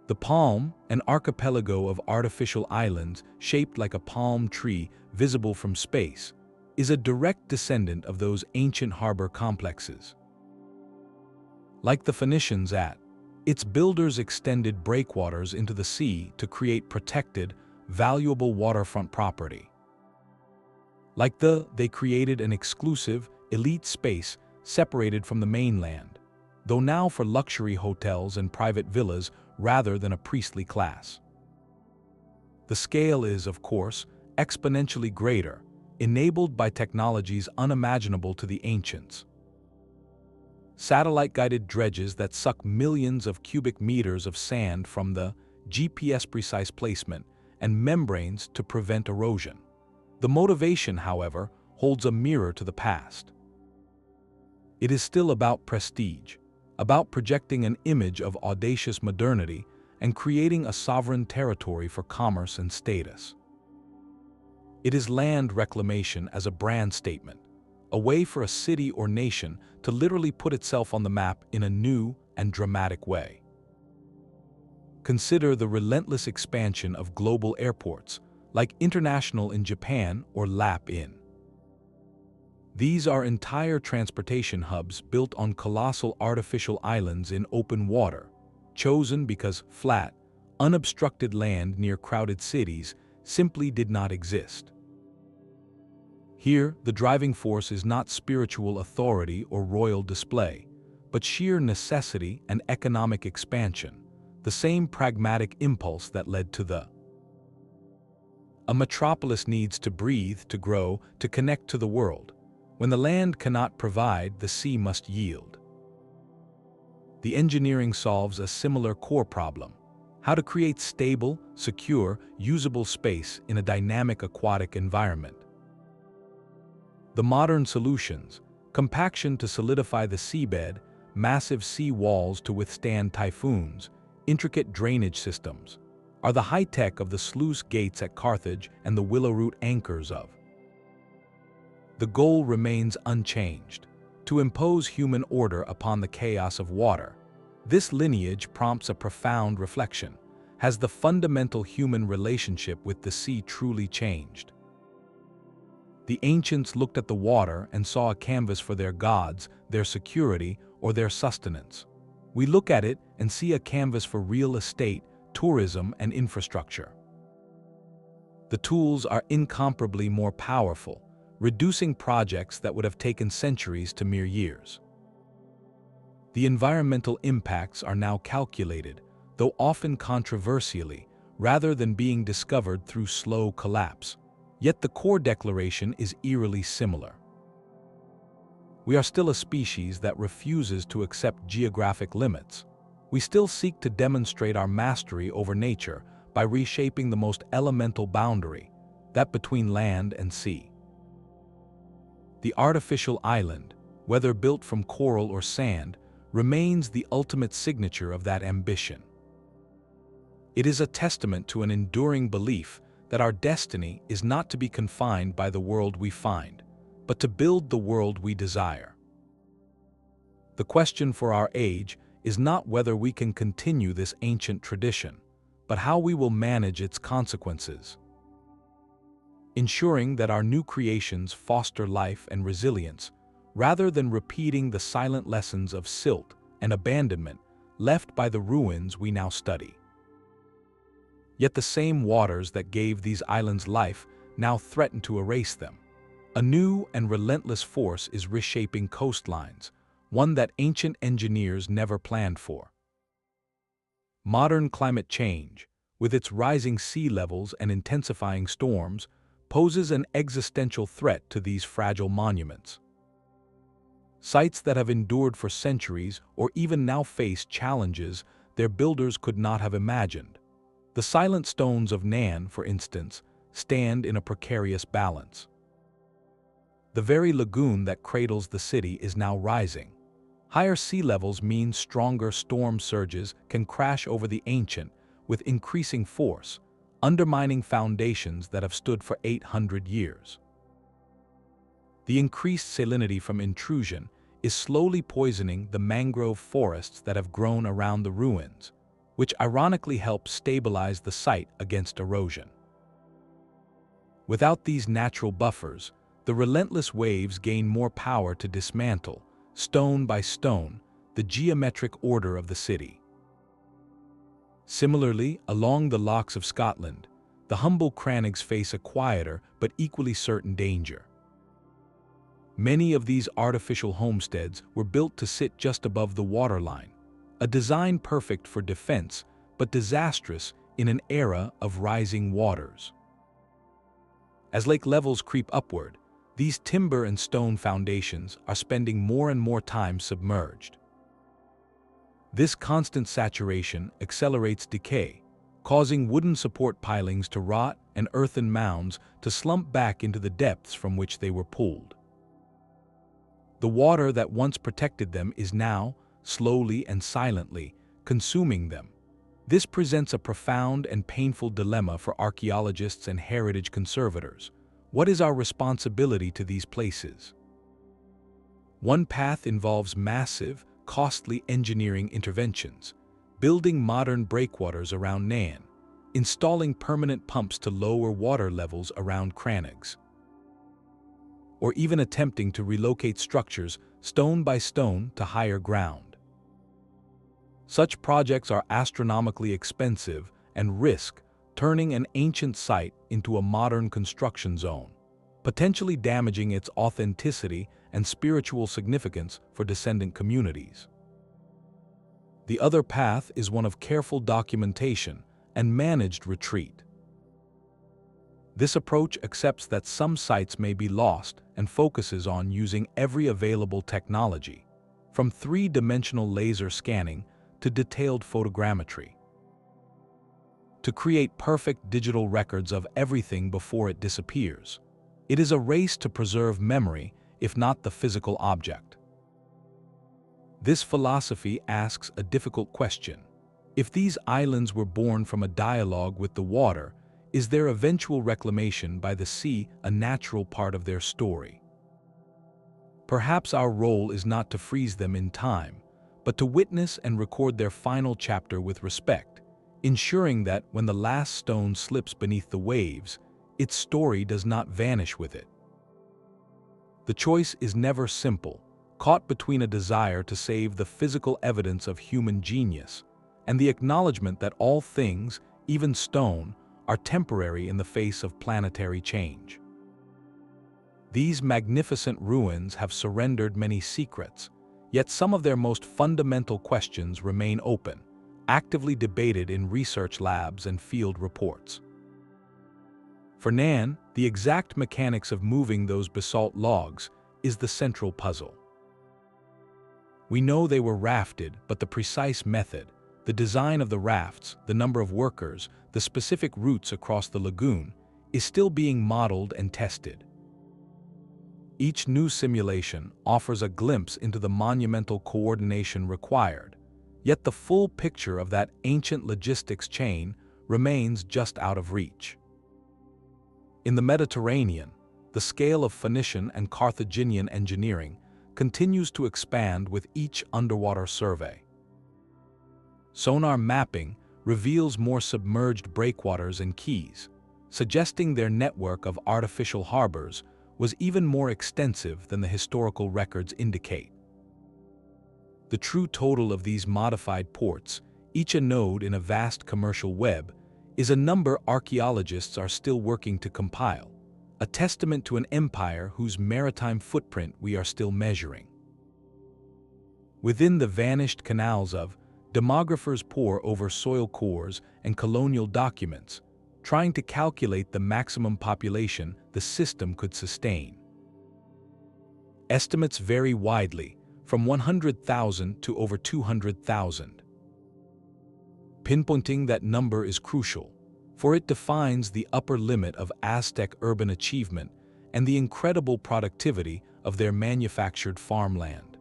The palm, an archipelago of artificial islands shaped like a palm tree visible from space, is a direct descendant of those ancient harbor complexes. Like the Phoenicians its builders extended breakwaters into the sea to create protected, valuable waterfront property. They created an exclusive, elite space separated from the mainland, though now for luxury hotels and private villas rather than a priestly class. The scale is, of course, exponentially greater, enabled by technologies unimaginable to the ancients. Satellite-guided dredges that suck millions of cubic meters of sand from the GPS-precise placement and membranes to prevent erosion. The motivation, however, holds a mirror to the past. It is still about prestige, about projecting an image of audacious modernity and creating a sovereign territory for commerce and status. It is land reclamation as a brand statement, a way for a city or nation to literally put itself on the map in a new and dramatic way. Consider the relentless expansion of global airports, like International in Japan or LAP in. These are entire transportation hubs built on colossal artificial islands in open water, chosen because flat, unobstructed land near crowded cities simply did not exist. Here, the driving force is not spiritual authority or royal display, but sheer necessity and economic expansion, the same pragmatic impulse that led to A metropolis needs to breathe, to grow, to connect to the world. When the land cannot provide, the sea must yield. The engineering solves a similar core problem: how to create stable, secure, usable space in a dynamic aquatic environment. The modern solutions: compaction to solidify the seabed, massive sea walls to withstand typhoons, intricate drainage systems, are the high-tech of the sluice gates at Carthage and the willow-root anchors of. The goal remains unchanged: to impose human order upon the chaos of water. This lineage prompts a profound reflection. Has the fundamental human relationship with the sea truly changed? The ancients looked at the water and saw a canvas for their gods, their security, or their sustenance. We look at it and see a canvas for real estate, tourism, and infrastructure. The tools are incomparably more powerful, reducing projects that would have taken centuries to mere years. The environmental impacts are now calculated, though often controversially, rather than being discovered through slow collapse. Yet the core declaration is eerily similar. We are still a species that refuses to accept geographic limits. We still seek to demonstrate our mastery over nature by reshaping the most elemental boundary, that between land and sea. The artificial island, whether built from coral or sand, remains the ultimate signature of that ambition. It is a testament to an enduring belief that our destiny is not to be confined by the world we find, but to build the world we desire. The question for our age is not whether we can continue this ancient tradition, but how we will manage its consequences. Ensuring that our new creations foster life and resilience, rather than repeating the silent lessons of silt and abandonment left by the ruins we now study. Yet the same waters that gave these islands life now threaten to erase them. A new and relentless force is reshaping coastlines, one that ancient engineers never planned for. Modern climate change, with its rising sea levels and intensifying storms, poses an existential threat to these fragile monuments. Sites that have endured for centuries or even now face challenges their builders could not have imagined. The silent stones of Nan, for instance, stand in a precarious balance. The very lagoon that cradles the city is now rising. Higher sea levels mean stronger storm surges can crash over the ancient with increasing force, undermining foundations that have stood for 800 years. The increased salinity from intrusion is slowly poisoning the mangrove forests that have grown around the ruins, which ironically help stabilize the site against erosion. Without these natural buffers, the relentless waves gain more power to dismantle, stone by stone, the geometric order of the city. Similarly, along the lochs of Scotland, the humble Crannogs face a quieter but equally certain danger. Many of these artificial homesteads were built to sit just above the waterline, a design perfect for defense but disastrous in an era of rising waters. As lake levels creep upward, these timber and stone foundations are spending more and more time submerged. This constant saturation accelerates decay, causing wooden support pilings to rot and earthen mounds to slump back into the depths from which they were pulled. The water that once protected them is now, slowly and silently, consuming them. This presents a profound and painful dilemma for archaeologists and heritage conservators. What is our responsibility to these places? One path involves massive, costly engineering interventions, building modern breakwaters around Nan, installing permanent pumps to lower water levels around Crannogs, or even attempting to relocate structures stone by stone to higher ground. Such projects are astronomically expensive and risk turning an ancient site into a modern construction zone, potentially damaging its authenticity and spiritual significance for descendant communities. The other path is one of careful documentation and managed retreat. This approach accepts that some sites may be lost and focuses on using every available technology, from three-dimensional laser scanning to detailed photogrammetry, to create perfect digital records of everything before it disappears. It is a race to preserve memory, if not the physical object. This philosophy asks a difficult question. If these islands were born from a dialogue with the water, is their eventual reclamation by the sea a natural part of their story? Perhaps our role is not to freeze them in time, but to witness and record their final chapter with respect, ensuring that when the last stone slips beneath the waves, its story does not vanish with it. The choice is never simple, caught between a desire to save the physical evidence of human genius and the acknowledgement that all things, even stone, are temporary in the face of planetary change. These magnificent ruins have surrendered many secrets, yet some of their most fundamental questions remain open, actively debated in research labs and field reports. For Nan, the exact mechanics of moving those basalt logs is the central puzzle. We know they were rafted, but the precise method, the design of the rafts, the number of workers, the specific routes across the lagoon, is still being modeled and tested. Each new simulation offers a glimpse into the monumental coordination required, yet the full picture of that ancient logistics chain remains just out of reach. In the Mediterranean, the scale of Phoenician and Carthaginian engineering continues to expand with each underwater survey. Sonar mapping reveals more submerged breakwaters and keys, suggesting their network of artificial harbors was even more extensive than the historical records indicate. The true total of these modified ports, each a node in a vast commercial web, is a number archaeologists are still working to compile, a testament to an empire whose maritime footprint we are still measuring. Within the vanished canals of, demographers pore over soil cores and colonial documents, trying to calculate the maximum population the system could sustain. Estimates vary widely, from 100,000 to over 200,000. Pinpointing that number is crucial, for it defines the upper limit of Aztec urban achievement and the incredible productivity of their manufactured farmland.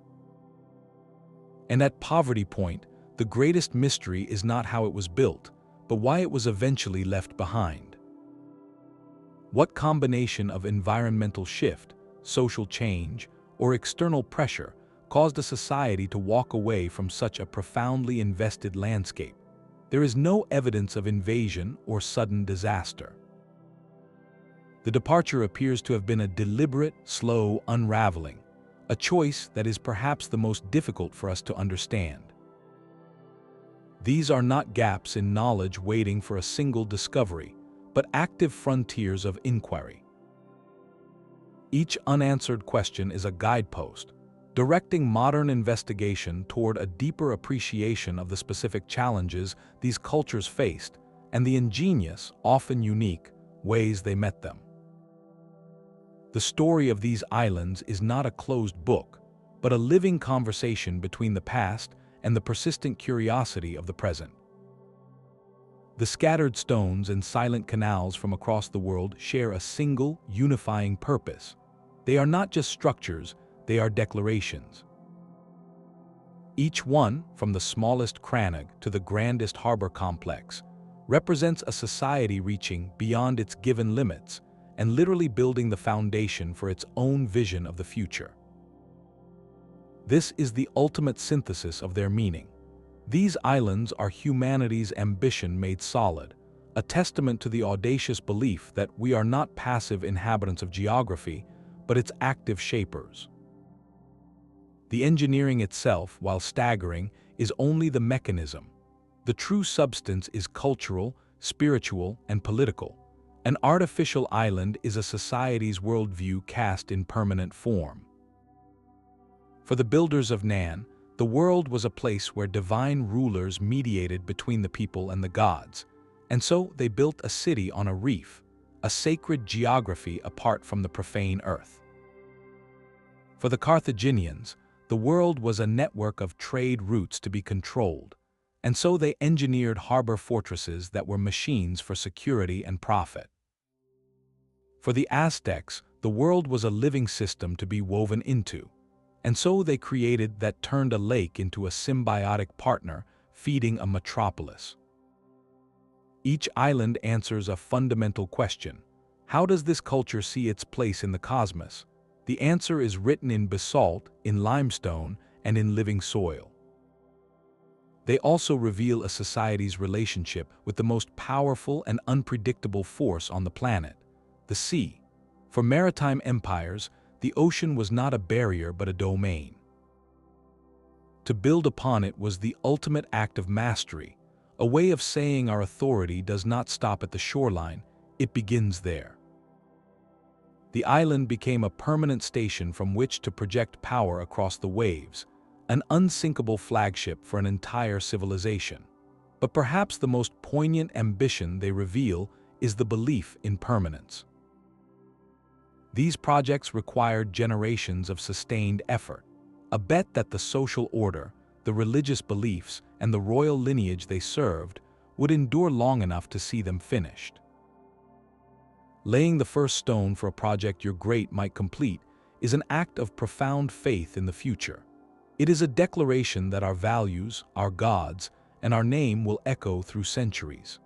And at poverty point, the greatest mystery is not how it was built, but why it was eventually left behind. What combination of environmental shift, social change, or external pressure caused a society to walk away from such a profoundly invested landscape? There is no evidence of invasion or sudden disaster. The departure appears to have been a deliberate, slow unraveling, a choice that is perhaps the most difficult for us to understand. These are not gaps in knowledge waiting for a single discovery, but active frontiers of inquiry. Each unanswered question is a guidepost, directing modern investigation toward a deeper appreciation of the specific challenges these cultures faced and the ingenious, often unique, ways they met them. The story of these islands is not a closed book, but a living conversation between the past and the persistent curiosity of the present. The scattered stones and silent canals from across the world share a single, unifying purpose. They are not just structures, they are declarations. Each one, from the smallest crannog to the grandest harbor complex, represents a society reaching beyond its given limits and literally building the foundation for its own vision of the future. This is the ultimate synthesis of their meaning. These islands are humanity's ambition made solid, a testament to the audacious belief that we are not passive inhabitants of geography, but its active shapers. The engineering itself, while staggering, is only the mechanism. The true substance is cultural, spiritual, and political. An artificial island is a society's worldview cast in permanent form. For the builders of Nan, the world was a place where divine rulers mediated between the people and the gods, and so they built a city on a reef, a sacred geography apart from the profane earth. For the Carthaginians, the world was a network of trade routes to be controlled, and so they engineered harbor fortresses that were machines for security and profit. For the Aztecs, the world was a living system to be woven into, and so they created that turned a lake into a symbiotic partner, feeding a metropolis. Each island answers a fundamental question. How does this culture see its place in the cosmos? The answer is written in basalt, in limestone, and in living soil. They also reveal a society's relationship with the most powerful and unpredictable force on the planet, the sea. For maritime empires, the ocean was not a barrier but a domain. To build upon it was the ultimate act of mastery, a way of saying our authority does not stop at the shoreline, it begins there. The island became a permanent station from which to project power across the waves, an unsinkable flagship for an entire civilization. But perhaps the most poignant ambition they reveal is the belief in permanence. These projects required generations of sustained effort, a bet that the social order, the religious beliefs, and the royal lineage they served would endure long enough to see them finished. Laying the first stone for a project your great might complete is an act of profound faith in the future. It is a declaration that our values, our gods, and our name will echo through centuries.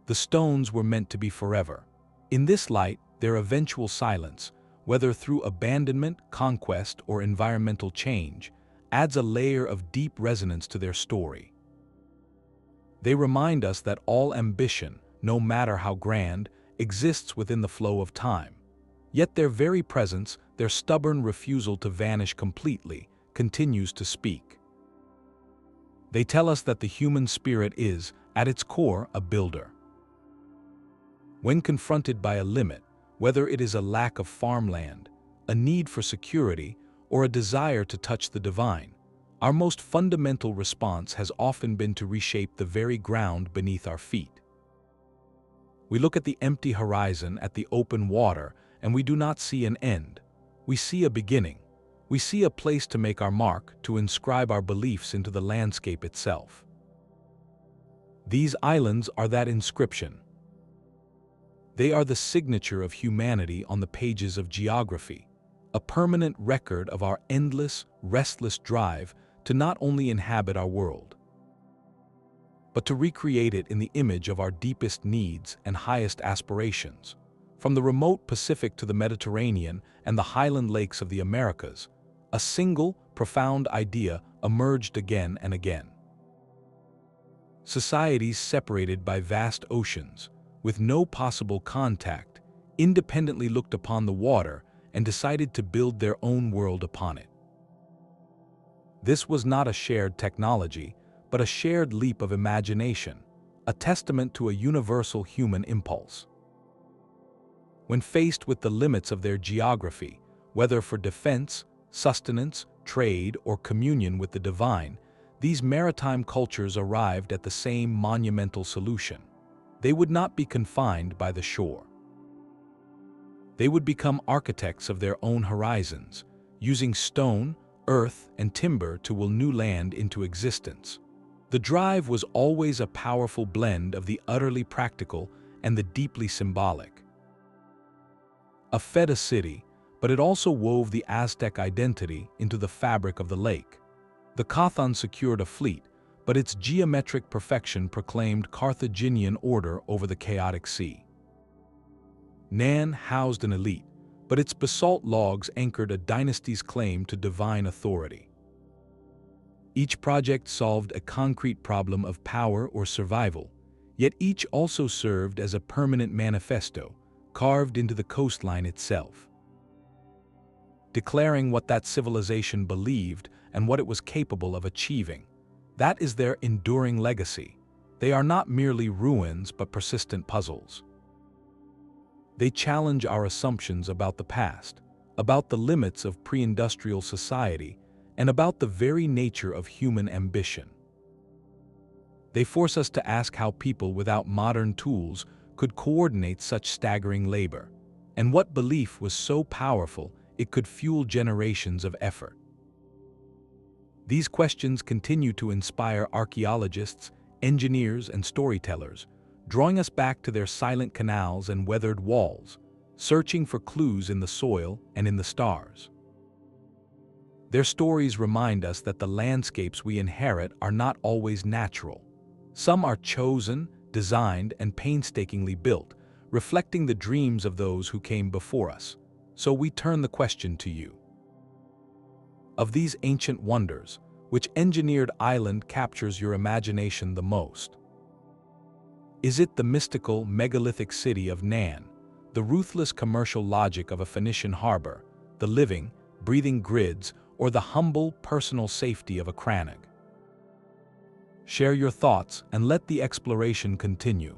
The stones were meant to be forever. In this light, their eventual silence, whether through abandonment, conquest, or environmental change, adds a layer of deep resonance to their story. They remind us that all ambition, no matter how grand, exists within the flow of time. Yet their very presence, their stubborn refusal to vanish completely, continues to speak. They tell us that the human spirit is, at its core, a builder. When confronted by a limit, whether it is a lack of farmland, a need for security, or a desire to touch the divine, our most fundamental response has often been to reshape the very ground beneath our feet. We look at the empty horizon, at the open water, and we do not see an end. We see a beginning. We see a place to make our mark, to inscribe our beliefs into the landscape itself. These islands are that inscription. They are the signature of humanity on the pages of geography, a permanent record of our endless, restless drive to not only inhabit our world, but to recreate it in the image of our deepest needs and highest aspirations. From the remote Pacific to the Mediterranean and the highland lakes of the Americas, a single, profound idea emerged again and again. Societies separated by vast oceans, with no possible contact, independently looked upon the water and decided to build their own world upon it. This was not a shared technology, but a shared leap of imagination, a testament to a universal human impulse. When faced with the limits of their geography, whether for defense, sustenance, trade, or communion with the divine, these maritime cultures arrived at the same monumental solution. They would not be confined by the shore. They would become architects of their own horizons, using stone, earth, and timber to will new land into existence. The drive was always a powerful blend of the utterly practical and the deeply symbolic. It fed a city, but it also wove the Aztec identity into the fabric of the lake. The Cothon secured a fleet, but its geometric perfection proclaimed Carthaginian order over the chaotic sea. Nan housed an elite, but its basalt logs anchored a dynasty's claim to divine authority. Each project solved a concrete problem of power or survival, yet each also served as a permanent manifesto, carved into the coastline itself, declaring what that civilization believed and what it was capable of achieving. That is their enduring legacy. They are not merely ruins but persistent puzzles. They challenge our assumptions about the past, about the limits of pre-industrial society, and about the very nature of human ambition. They force us to ask how people without modern tools could coordinate such staggering labor, and what belief was so powerful it could fuel generations of effort. These questions continue to inspire archaeologists, engineers, and storytellers, drawing us back to their silent canals and weathered walls, searching for clues in the soil and in the stars. Their stories remind us that the landscapes we inherit are not always natural. Some are chosen, designed, and painstakingly built, reflecting the dreams of those who came before us. So we turn the question to you. Of these ancient wonders, which engineered island captures your imagination the most? Is it the mystical megalithic city of Nan, the ruthless commercial logic of a Phoenician harbor, the living, breathing grids, or the humble, personal safety of a Crannog? Share your thoughts and let the exploration continue.